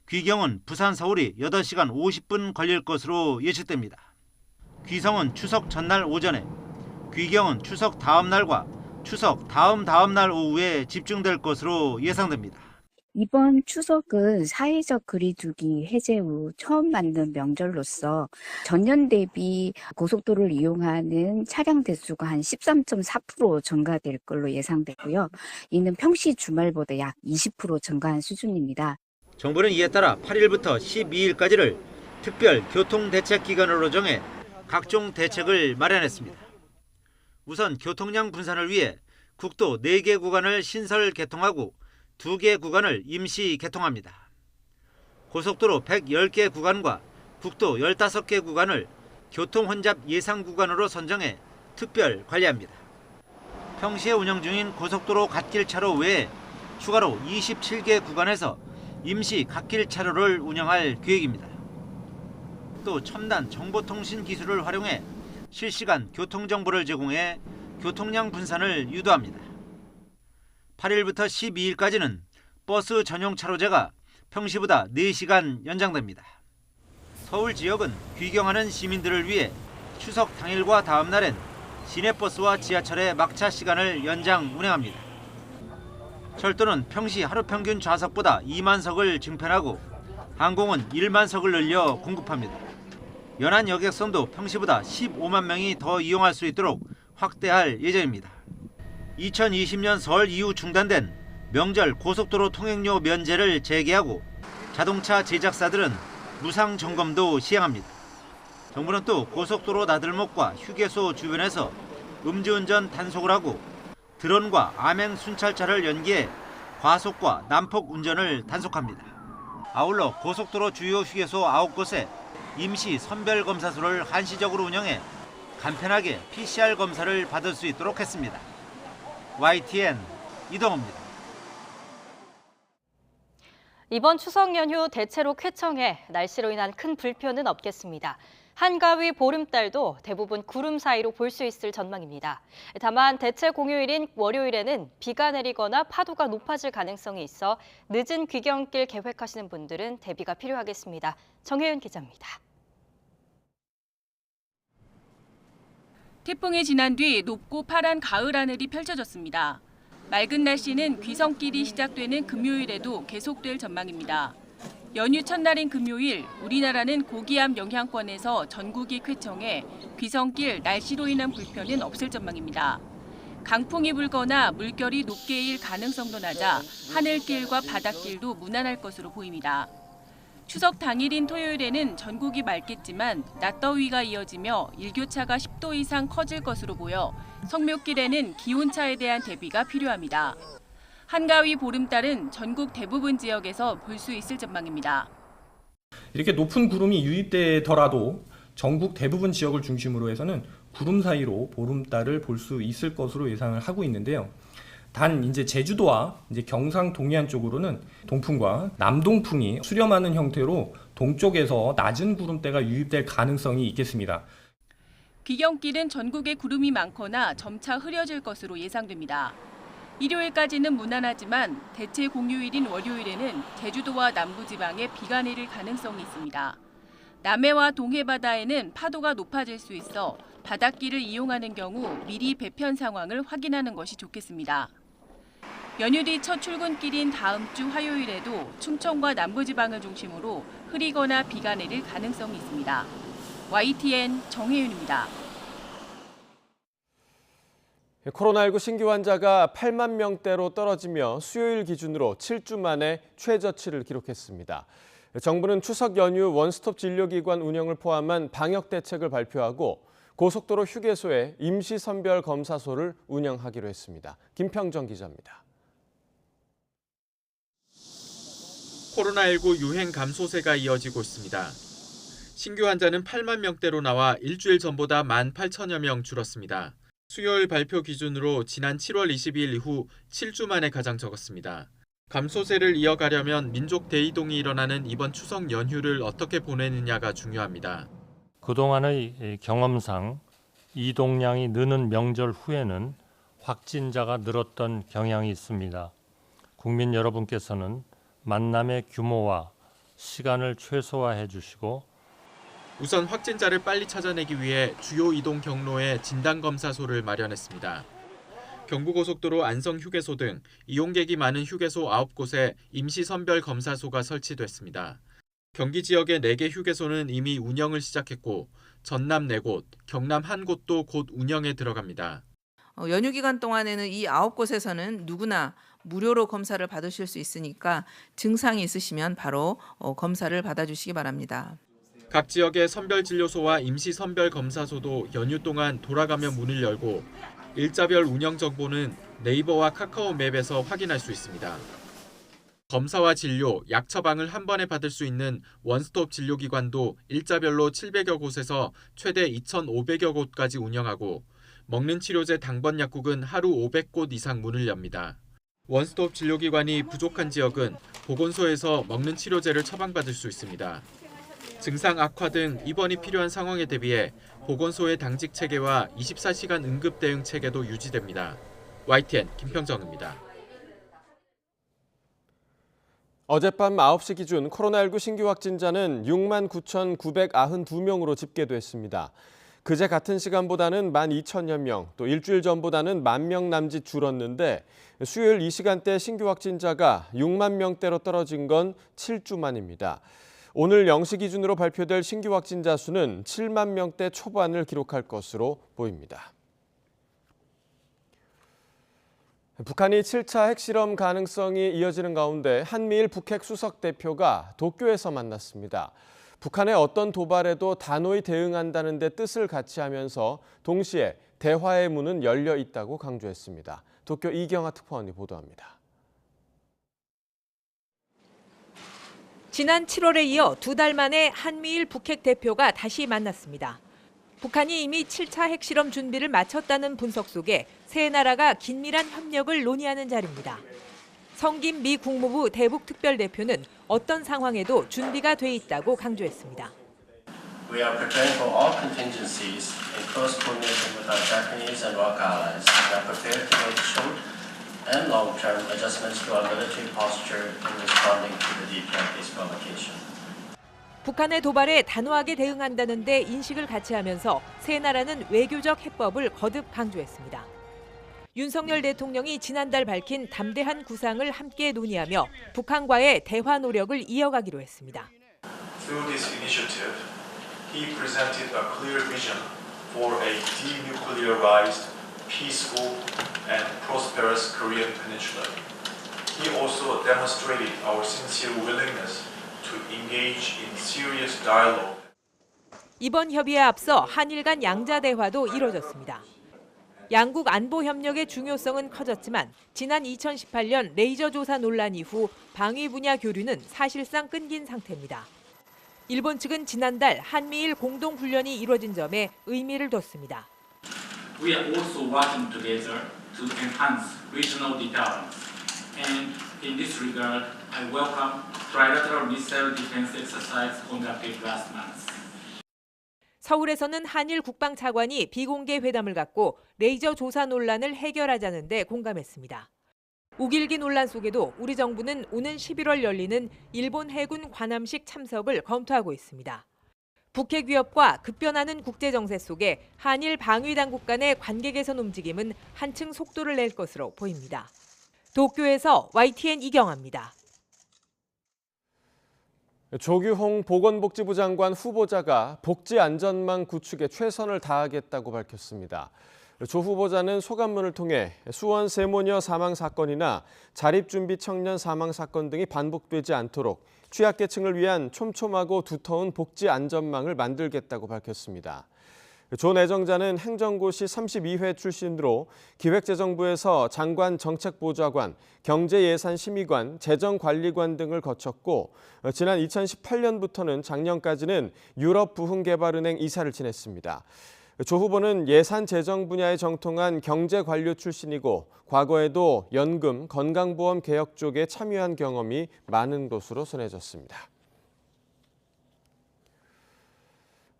귀경은 부산 서울이 8시간 50분 걸릴 것으로 예측됩니다. 귀성은 추석 전날 오전에, 귀경은 추석 다음 날과 추석 다음 날 오후에 집중될 것으로 예상됩니다. 이번 추석은 사회적 거리두기 해제 후 처음 맞는 명절로서 전년 대비 고속도로를 이용하는 차량 대수가 한 13.4% 증가될 걸로 예상되고요. 이는 평시 주말보다 약 20% 증가한 수준입니다. 정부는 이에 따라 8일부터 12일까지를 특별 교통대책 기간으로 정해 각종 대책을 마련했습니다. 우선 교통량 분산을 위해 국도 4개 구간을 신설 개통하고 2개 구간을 임시 개통합니다. 고속도로 110개 구간과 국도 15개 구간을 교통혼잡 예상 구간으로 선정해 특별 관리합니다. 평시에 운영 중인 고속도로 갓길 차로 외에 추가로 27개 구간에서 임시 갓길 차로를 운영할 계획입니다. 또 첨단 정보통신 기술을 활용해 실시간 교통정보를 제공해 교통량 분산을 유도합니다. 8일부터 12일까지는 버스 전용 차로제가 평시보다 4시간 연장됩니다. 서울 지역은 귀경하는 시민들을 위해 추석 당일과 다음 날엔 시내버스와 지하철의 막차 시간을 연장 운행합니다. 철도는 평시 하루 평균 좌석보다 2만 석을 증편하고 항공은 1만 석을 늘려 공급합니다. 연안 여객선도 평시보다 15만 명이 더 이용할 수 있도록 확대할 예정입니다. 2020년 설 이후 중단된 명절 고속도로 통행료 면제를 재개하고 자동차 제작사들은 무상 점검도 시행합니다. 정부는 또 고속도로 나들목과 휴게소 주변에서 음주운전 단속을 하고 드론과 암행 순찰차를 연기해 과속과 난폭 운전을 단속합니다. 아울러 고속도로 주요 휴게소 9곳에 임시 선별검사소를 한시적으로 운영해 간편하게 PCR 검사를 받을 수 있도록 했습니다. YTN 이동호입니다. 이번 추석 연휴 대체로 쾌청해 날씨로 인한 큰 불편은 없겠습니다. 한가위 보름달도 대부분 구름 사이로 볼 수 있을 전망입니다. 다만 대체 공휴일인 월요일에는 비가 내리거나 파도가 높아질 가능성이 있어 늦은 귀경길 계획하시는 분들은 대비가 필요하겠습니다. 정혜윤 기자입니다. 태풍이 지난 뒤 높고 파란 가을 하늘이 펼쳐졌습니다. 맑은 날씨는 귀성길이 시작되는 금요일에도 계속될 전망입니다. 연휴 첫날인 금요일, 우리나라는 고기압 영향권에서 전국이 쾌청해 귀성길 날씨로 인한 불편은 없을 전망입니다. 강풍이 불거나 물결이 높게 일 가능성도 낮아 하늘길과 바닷길도 무난할 것으로 보입니다. 추석 당일인 토요일에는 전국이 맑겠지만 낮더위가 이어지며 일교차가 10도 이상 커질 것으로 보여 성묘길에는 기온차에 대한 대비가 필요합니다. 한가위 보름달은 전국 대부분 지역에서 볼 수 있을 전망입니다. 이렇게 높은 구름이 유입되더라도 전국 대부분 지역을 중심으로 해서는 구름 사이로 보름달을 볼 수 있을 것으로 예상을 하고 있는데요. 단 이제 제주도와 이제 경상 동해안 쪽으로는 동풍과 남동풍이 수렴하는 형태로 동쪽에서 낮은 구름대가 유입될 가능성이 있겠습니다. 귀경길은 전국에 구름이 많거나 점차 흐려질 것으로 예상됩니다. 일요일까지는 무난하지만 대체 공휴일인 월요일에는 제주도와 남부지방에 비가 내릴 가능성이 있습니다. 남해와 동해 바다에는 파도가 높아질 수 있어 바닷길을 이용하는 경우 미리 배편 상황을 확인하는 것이 좋겠습니다. 연휴 뒤 첫 출근길인 다음 주 화요일에도 충청과 남부지방을 중심으로 흐리거나 비가 내릴 가능성이 있습니다. YTN 정혜윤입니다. 코로나19 신규 환자가 8만 명대로 떨어지며 수요일 기준으로 7주 만에 최저치를 기록했습니다. 정부는 추석 연휴 원스톱 진료기관 운영을 포함한 방역 대책을 발표하고 고속도로 휴게소에 임시선별 검사소를 운영하기로 했습니다. 김평정 기자입니다. 코로나19 유행 감소세가 이어지고 있습니다. 신규 환자는 8만 명대로 나와 일주일 전보다 18,000여 명 줄었습니다. 수요일 발표 기준으로 지난 7월 22일 이후 7주 만에 가장 적었습니다. 감소세를 이어가려면 민족 대이동이 일어나는 이번 추석 연휴를 어떻게 보내느냐가 중요합니다. 그동안의 경험상 이동량이 느는 명절 후에는 확진자가 늘었던 경향이 있습니다. 국민 여러분께서는 만남의 규모와 시간을 최소화해 주시고 우선 확진자를 빨리 찾아내기 위해 주요 이동 경로에 진단검사소를 마련했습니다. 경부고속도로 안성휴게소 등 이용객이 많은 휴게소 9곳에 임시선별검사소가 설치됐습니다. 경기 지역의 4개 휴게소는 이미 운영을 시작했고 전남 4곳, 경남 1곳도 곧 운영에 들어갑니다. 연휴 기간 동안에는 이 9곳에서는 누구나 무료로 검사를 받으실 수 있으니까 증상이 있으시면 바로 검사를 받아주시기 바랍니다. 각 지역의 선별진료소와 임시선별검사소도 연휴 동안 돌아가며 문을 열고 일자별 운영 정보는 네이버와 카카오 맵에서 확인할 수 있습니다. 검사와 진료, 약 처방을 한 번에 받을 수 있는 원스톱 진료기관도 일자별로 700여 곳에서 최대 2,500여 곳까지 운영하고 먹는 치료제 당번 약국은 하루 500곳 이상 문을 엽니다. 원스톱 진료기관이 부족한 지역은 보건소에서 먹는 치료제를 처방받을 수 있습니다. 증상 악화 등 입원이 필요한 상황에 대비해 보건소의 당직 체계와 24시간 응급 대응 체계도 유지됩니다. YTN 김평정입니다. 어젯밤 9시 기준 코로나19 신규 확진자는 69,992명으로 집계됐습니다. 그제 같은 시간보다는 12,000여 명, 또 일주일 전보다는 10,000명 남짓 줄었는데 수요일 이 시간대 신규 확진자가 6만 명대로 떨어진 건 7주 만입니다. 오늘 0시 기준으로 발표될 신규 확진자 수는 7만 명대 초반을 기록할 것으로 보입니다. 북한이 7차 핵실험 가능성이 이어지는 가운데 한미일 북핵 수석 대표가 도쿄에서 만났습니다. 북한의 어떤 도발에도 단호히 대응한다는 데 뜻을 같이 하면서 동시에 대화의 문은 열려 있다고 강조했습니다. 도쿄 이경아 특파원이 보도합니다. 지난 7월에 이어 2달 만에 한미일 북핵 대표가 다시 만났습니다. 북한이 이미 7차 핵실험 준비를 마쳤다는 분석 속에 세 나라가 긴밀한 협력을 논의하는 자리입니다. 성김 미 국무부 대북 특별대표는 어떤 상황에도 준비가 돼 있다고 강조했습니다. We are preparing for all contingencies in close coordination with our Japanese and ROC allies. We are prepared to make short and long-term adjustments to our military posture in responding to the DPRK's provocation. 북한의 도발에 단호하게 대응한다는 데 인식을 같이 하면서 세 나라는 외교적 해법을 거듭 강조했습니다. 윤석열 대통령이 지난달 밝힌 담대한 구상을 함께 논의하며 북한과의 대화 노력을 이어가기로 했습니다. Through this initiative, he presented a clear vision for a denuclearized, peaceful, and prosperous Korean peninsula. He also demonstrated our sincere willingness to engage in serious dialogue. 이번 협의에 앞서 한일 간 양자 대화도 이뤄졌습니다. 양국 안보 협력의 중요성은 커졌지만 지난 2018년 레이저 조사 논란 이후 방위 분야 교류는 사실상 끊긴 상태입니다. 일본 측은 지난달 한미일 공동 훈련이 이뤄진 점에 의미를 뒀습니다. We are also working together to enhance regional deterrence. And in this regard, I welcome trilateral missile defense exercise conducted last month. 서울에서는 한일 국방차관이 비공개 회담을 갖고 레이저 조사 논란을 해결하자는 데 공감했습니다. 우길기 논란 속에도 우리 정부는 오는 11월 열리는 일본 해군 관함식 참석을 검토하고 있습니다. 북핵 위협과 급변하는 국제 정세 속에 한일 방위 당국 간의 관계 개선 움직임은 한층 속도를 낼 것으로 보입니다. 도쿄에서 YTN 이경아입니다. 조규홍 보건복지부 장관 후보자가 복지안전망 구축에 최선을 다하겠다고 밝혔습니다. 조 후보자는 소감문을 통해 수원 세모녀 사망 사건이나 자립준비 청년 사망 사건 등이 반복되지 않도록 취약계층을 위한 촘촘하고 두터운 복지안전망을 만들겠다고 밝혔습니다. 조 내정자는 행정고시 32회 출신으로 기획재정부에서 장관 정책보좌관, 경제예산심의관, 재정관리관 등을 거쳤고 지난 2018년부터는 작년까지는 유럽부흥개발은행 이사를 지냈습니다. 조 후보는 예산 재정 분야에 정통한 경제관료 출신이고 과거에도 연금, 건강보험 개혁 쪽에 참여한 경험이 많은 것으로 전해졌습니다.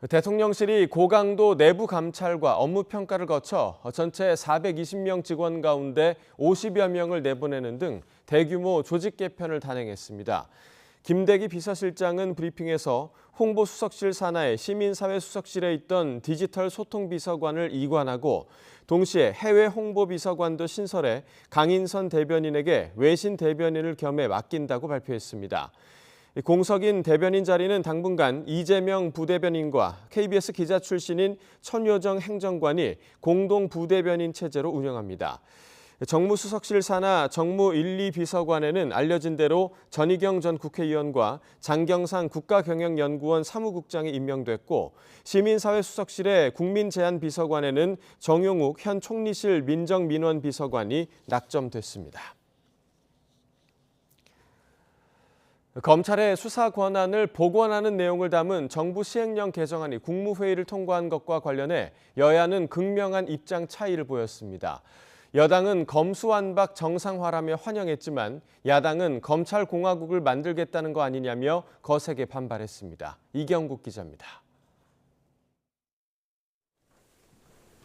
대통령실이 고강도 내부 감찰과 업무 평가를 거쳐 전체 420명 직원 가운데 50여 명을 내보내는 등 대규모 조직 개편을 단행했습니다. 김대기 비서실장은 브리핑에서 홍보수석실 산하의 시민사회수석실에 있던 디지털 소통비서관을 이관하고 동시에 해외 홍보비서관도 신설해 강인선 대변인에게 외신 대변인을 겸해 맡긴다고 발표했습니다. 공석인 대변인 자리는 당분간 이재명 부대변인과 KBS 기자 출신인 천효정 행정관이 공동 부대변인 체제로 운영합니다. 정무수석실 산하 정무 1, 2 비서관에는 알려진 대로 전희경 전 국회의원과 장경상 국가경영연구원 사무국장이 임명됐고 시민사회수석실의 국민제안비서관에는 정용욱 현 총리실 민정민원비서관이 낙점됐습니다. 검찰의 수사 권한을 복원하는 내용을 담은 정부 시행령 개정안이 국무회의를 통과한 것과 관련해 여야는 극명한 입장 차이를 보였습니다. 여당은 검수완박 정상화라며 환영했지만 야당은 검찰공화국을 만들겠다는 거 아니냐며 거세게 반발했습니다. 이경국 기자입니다.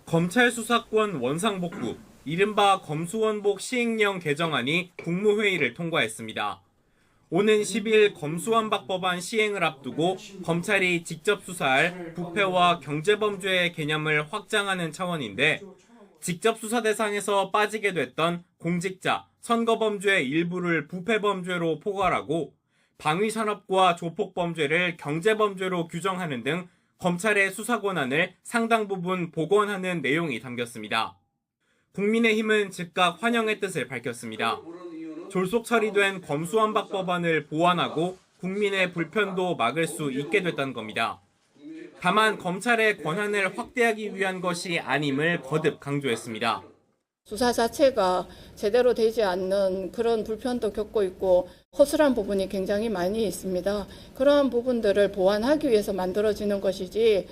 검찰 수사권 원상복구, 이른바 검수원복 시행령 개정안이 국무회의를 통과했습니다. 오는 10일 검수완박 법안 시행을 앞두고 검찰이 직접 수사할 부패와 경제범죄의 개념을 확장하는 차원인데 직접 수사 대상에서 빠지게 됐던 공직자, 선거범죄의 일부를 부패범죄로 포괄하고 방위산업과 조폭범죄를 경제범죄로 규정하는 등 검찰의 수사 권한을 상당 부분 복원하는 내용이 담겼습니다. 국민의힘은 즉각 환영의 뜻을 밝혔습니다. 졸속 처리된 검수완박 법안을 보완하고 국민의 불편도 막을 수 있게 됐다는 겁니다. 다만 검찰의 권한을 확대하기 위한 것이 아님을 거듭 강조했습니다. 수사 자체가 제대로 되지 않는 그런 불편도 겪고 있고 허술한 부분이 굉장히 많이 있습니다. 그러한 부분들을 보완하기 위해서 만들어지는 것이지.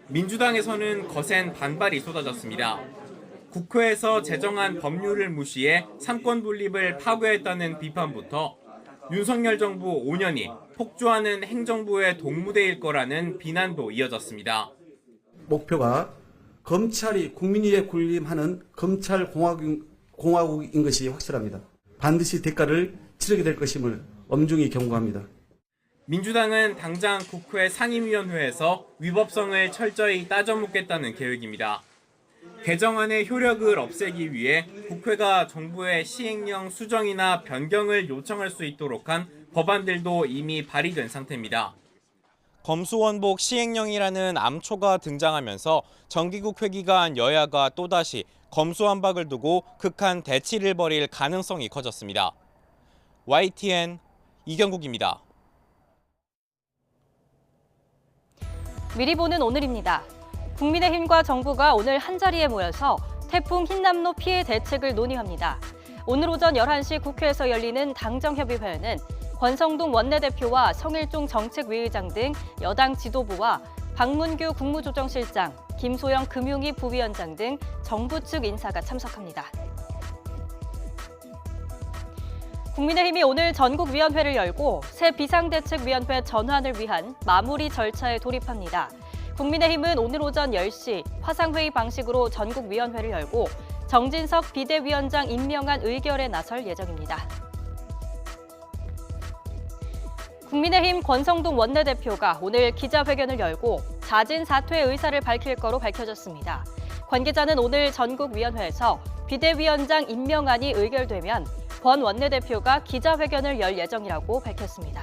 민주당에서는 거센 반발이 쏟아졌습니다. 국회에서 제정한 법률을 무시해 삼권 분립을 파괴했다는 비판부터 윤석열 정부 5년이 폭주하는 행정부의 동무대일 거라는 비난도 이어졌습니다. 목표가 검찰이 국민위에 군림하는 검찰공화국인 것이 확실합니다. 반드시 대가를 치르게 될 것임을 엄중히 경고합니다. 민주당은 당장 국회 상임위원회에서 위법성을 철저히 따져묻겠다는 계획입니다. 개정안의 효력을 없애기 위해 국회가 정부의 시행령 수정이나 변경을 요청할 수 있도록 한 법안들도 이미 발의된 상태입니다. 검수원복 시행령이라는 암초가 등장하면서 정기국 회기간 여야가 또다시 검수완박을 두고 극한 대치를 벌일 가능성이 커졌습니다. YTN 이경국입니다. 미리 보는 오늘입니다. 국민의힘과 정부가 오늘 한자리에 모여서 태풍 흰남노 피해 대책을 논의합니다. 오늘 오전 11시 국회에서 열리는 당정협의회는 권성동 원내대표와 성일종 정책위의장 등 여당 지도부와 박문규 국무조정실장, 김소영 금융위 부위원장 등 정부 측 인사가 참석합니다. 국민의힘이 오늘 전국위원회를 열고 새 비상대책위원회 전환을 위한 마무리 절차에 돌입합니다. 국민의힘은 오늘 오전 10시 화상회의 방식으로 전국위원회를 열고 정진석 비대위원장 임명안 의결에 나설 예정입니다. 국민의힘 권성동 원내대표가 오늘 기자회견을 열고 자진 사퇴 의사를 밝힐 거로 밝혀졌습니다. 권 기자는 오늘 전국위원회에서 비대위원장 임명안이 의결되면 권 원내대표가 기자회견을 열 예정이라고 밝혔습니다.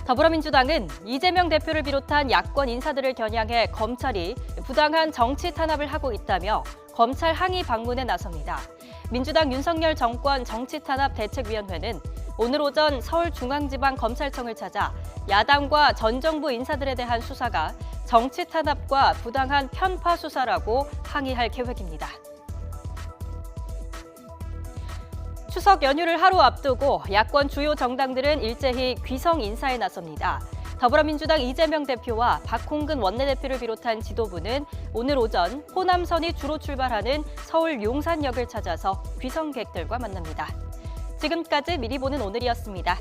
더불어민주당은 이재명 대표를 비롯한 야권 인사들을 겨냥해 검찰이 부당한 정치 탄압을 하고 있다며 검찰 항의 방문에 나섭니다. 민주당 윤석열 정권 정치탄압대책위원회는 오늘 오전 서울중앙지방검찰청을 찾아 야당과 전 정부 인사들에 대한 수사가 정치탄압과 부당한 편파 수사라고 항의할 계획입니다. 추석 연휴를 하루 앞두고 야권 주요 정당들은 일제히 귀성 인사에 나섭니다. 더불어민주당 이재명 대표와 박홍근 원내대표를 비롯한 지도부는 오늘 오전 호남선이 주로 출발하는 서울 용산역을 찾아서 귀성객들과 만납니다. 지금까지 미리 보는 오늘이었습니다.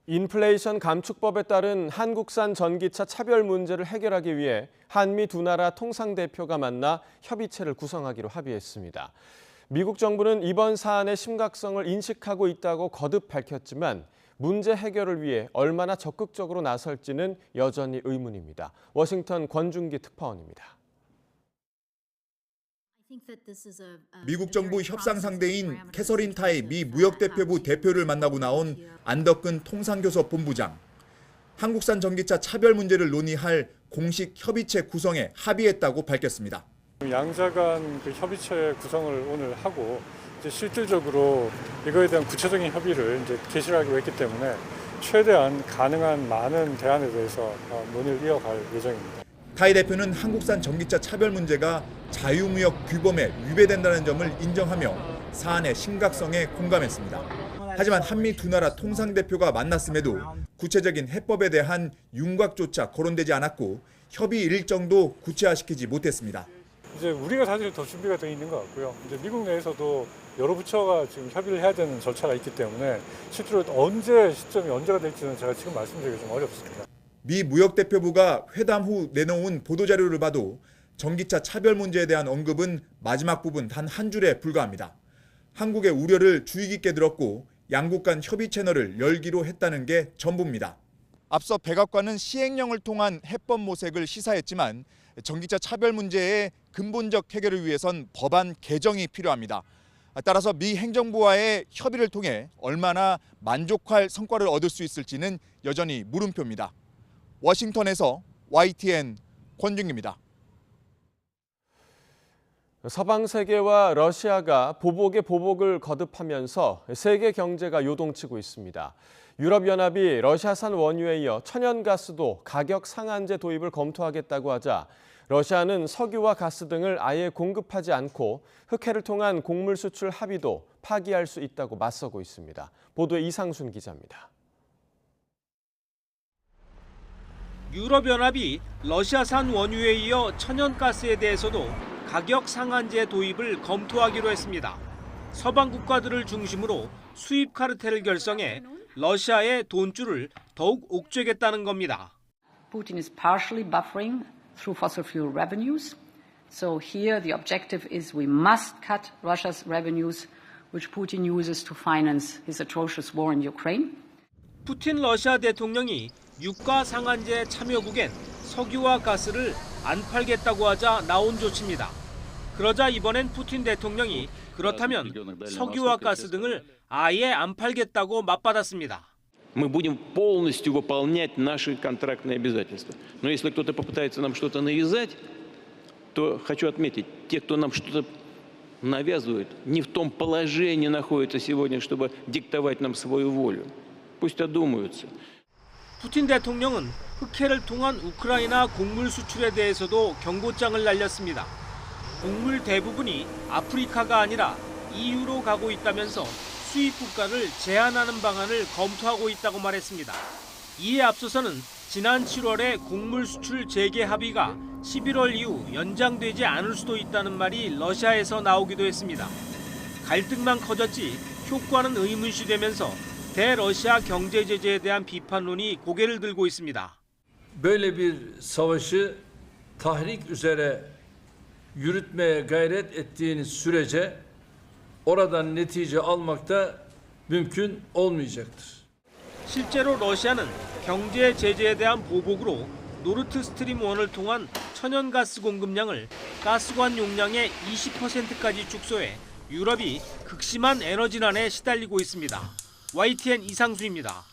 인플레이션 감축법에 따른 한국산 전기차 차별 문제를 해결하기 위해 한미 두 나라 통상대표가 만나 협의체를 구성하기로 합의했습니다. 미국 정부는 이번 사안의 심각성을 인식하고 있다고 거듭 밝혔지만 문제 해결을 위해 얼마나 적극적으로 나설지는 여전히 의문입니다. 워싱턴 권준기 특파원입니다. 미국 정부 협상 상대인 캐서린 타이 미 무역대표부 대표를 만나고 나온 안덕근 통상교섭 본부장. 한국산 전기차 차별 문제를 논의할 공식 협의체 구성에 합의했다고 밝혔습니다. 양자 간 그 협의체 구성을 오늘 하고 이제 실질적으로 이거에 대한 구체적인 협의를 이제 개시를 하기로 했기 때문에 최대한 가능한 많은 대안에 대해서 논의를 이어갈 예정입니다. 타이 대표는 한국산 전기차 차별 문제가 자유무역 규범에 위배된다는 점을 인정하며 사안의 심각성에 공감했습니다. 하지만 한미 두 나라 통상대표가 만났음에도 구체적인 해법에 대한 윤곽조차 거론되지 않았고 협의 일정도 구체화시키지 못했습니다. 이제 우리가 사실 더 준비가 돼 있는 것 같고요. 이제 미국 내에서도 여러 부처가 지금 협의를 해야 되는 절차가 있기 때문에 실제로 시점이 언제가 될지는 제가 지금 말씀드리기 좀 어렵습니다. 미 무역대표부가 회담 후 내놓은 보도자료를 봐도 전기차 차별 문제에 대한 언급은 마지막 부분 단 한 줄에 불과합니다. 한국의 우려를 주의 깊게 들었고 양국 간 협의 채널을 열기로 했다는 게 전부입니다. 앞서 백악관은 시행령을 통한 해법 모색을 시사했지만 전기차 차별 문제의 근본적 해결을 위해선 법안 개정이 필요합니다. 따라서 미 행정부와의 협의를 통해 얼마나 만족할 성과를 얻을 수 있을지는 여전히 물음표입니다. 워싱턴에서 YTN 권준기입니다. 서방 세계와 러시아가 보복에 보복을 거듭하면서 세계 경제가 요동치고 있습니다. 유럽연합이 러시아산 원유에 이어 천연가스도 가격 상한제 도입을 검토하겠다고 하자 러시아는 석유와 가스 등을 아예 공급하지 않고 흑해를 통한 곡물 수출 합의도 파기할 수 있다고 맞서고 있습니다. 보도에 이상순 기자입니다. 유럽연합이 러시아산 원유에 이어 천연가스에 대해서도 가격 상한제 도입을 검토하기로 했습니다. 서방 국가들을 중심으로 수입 카르텔을 결성해 러시아의 돈줄을 더욱 옥죄겠다는 겁니다. Putin is partially buffering through fossil fuel revenues. So here the objective is we must cut Russia's revenues, which Putin uses to finance his atrocious war in Ukraine. 푸틴 러시아 대통령이 유가 상한제 참여국엔 석유와 가스를 안 팔겠다고 하자 나온 조치입니다. 그러자 이번엔 푸틴 대통령이 그렇다면 석유와 가스 등을 아예 안 팔겠다고 맞받았습니다. Мы будем полностью выполнять наши контрактные обязательства. Но если кто-то попытается нам что-то навязать, то хочу отметить, те, кто нам что-то навязывает, не в том положении находятся сегодня, чтобы диктовать нам свою волю. Пусть одумаются. 푸틴 대통령은 흑해를 통한 우크라이나 곡물 수출에 대해서도 경고장을 날렸습니다. 곡물 대부분이 아프리카가 아니라 EU로 가고 있다면서 수입 국가를 제한하는 방안을 검토하고 있다고 말했습니다. 이에 앞서서는 지난 7월에 곡물 수출 재개 합의가 11월 이후 연장되지 않을 수도 있다는 말이 러시아에서 나오기도 했습니다. 갈등만 커졌지 효과는 의문시되면서 대러시아 경제 제재에 대한 비판론이 고개를 들고 있습니다. Böyle bir savaşı tahrik üzere yürütmeye gayret ettiğiniz sürece oradan netice almak da mümkün olmayacaktır. 실제로 러시아는 경제 제재에 대한 보복으로 노르트 스트림 1을 통한 천연가스 공급량을 가스관 용량의 20%까지 축소해 유럽이 극심한 에너지난에 시달리고 있습니다. YTN 이상수입니다.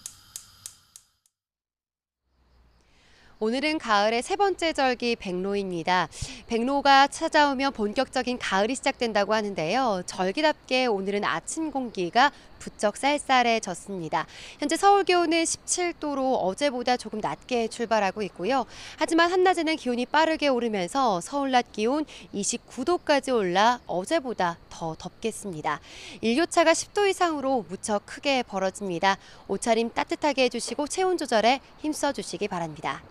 오늘은 가을의 세 번째 절기 백로입니다. 백로가 찾아오면 본격적인 가을이 시작된다고 하는데요. 절기답게 오늘은 아침 공기가 부쩍 쌀쌀해졌습니다. 현재 서울 기온은 17도로 어제보다 조금 낮게 출발하고 있고요. 하지만 한낮에는 기온이 빠르게 오르면서 서울 낮 기온 29도까지 올라 어제보다 더 덥겠습니다. 일교차가 10도 이상으로 무척 크게 벌어집니다. 옷차림 따뜻하게 해주시고 체온 조절에 힘써주시기 바랍니다.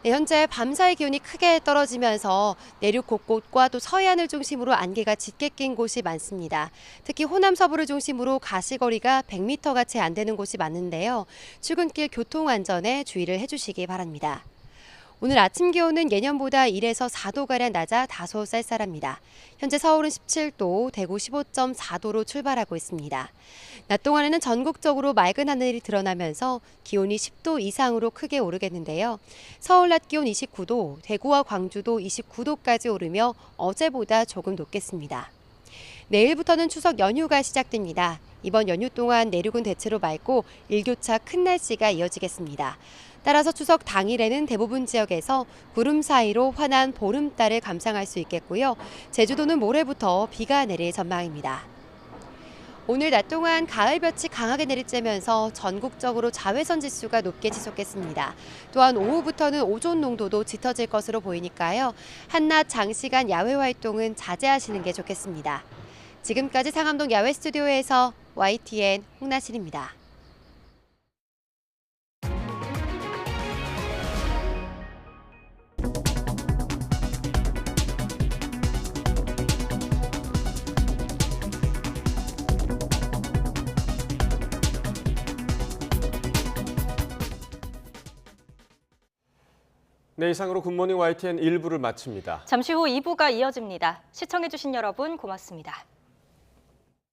네, 현재 밤사이 기온이 크게 떨어지면서 내륙 곳곳과 또 서해안을 중심으로 안개가 짙게 낀 곳이 많습니다. 특히 호남 서부를 중심으로 가시거리가 100m가 채 안 되는 곳이 많은데요. 출근길 교통 안전에 주의를 해주시기 바랍니다. 오늘 아침 기온은 예년보다 1에서 4도가량 낮아 다소 쌀쌀합니다. 현재 서울은 17도, 대구 15.4도로 출발하고 있습니다. 낮 동안에는 전국적으로 맑은 하늘이 드러나면서 기온이 10도 이상으로 크게 오르겠는데요. 서울 낮 기온 29도, 대구와 광주도 29도까지 오르며 어제보다 조금 높겠습니다. 내일부터는 추석 연휴가 시작됩니다. 이번 연휴 동안 내륙은 대체로 맑고 일교차 큰 날씨가 이어지겠습니다. 따라서 추석 당일에는 대부분 지역에서 구름 사이로 환한 보름달을 감상할 수 있겠고요. 제주도는 모레부터 비가 내릴 전망입니다. 오늘 낮 동안 가을볕이 강하게 내리쬐면서 전국적으로 자외선 지수가 높게 지속했습니다. 또한 오후부터는 오존 농도도 짙어질 것으로 보이니까요. 한낮 장시간 야외 활동은 자제하시는 게 좋겠습니다. 지금까지 상암동 야외 스튜디오에서 YTN 홍나실입니다. 네, 이상으로 굿모닝 YTN 1부를 마칩니다. 잠시 후 2부가 이어집니다. 시청해주신 여러분 고맙습니다.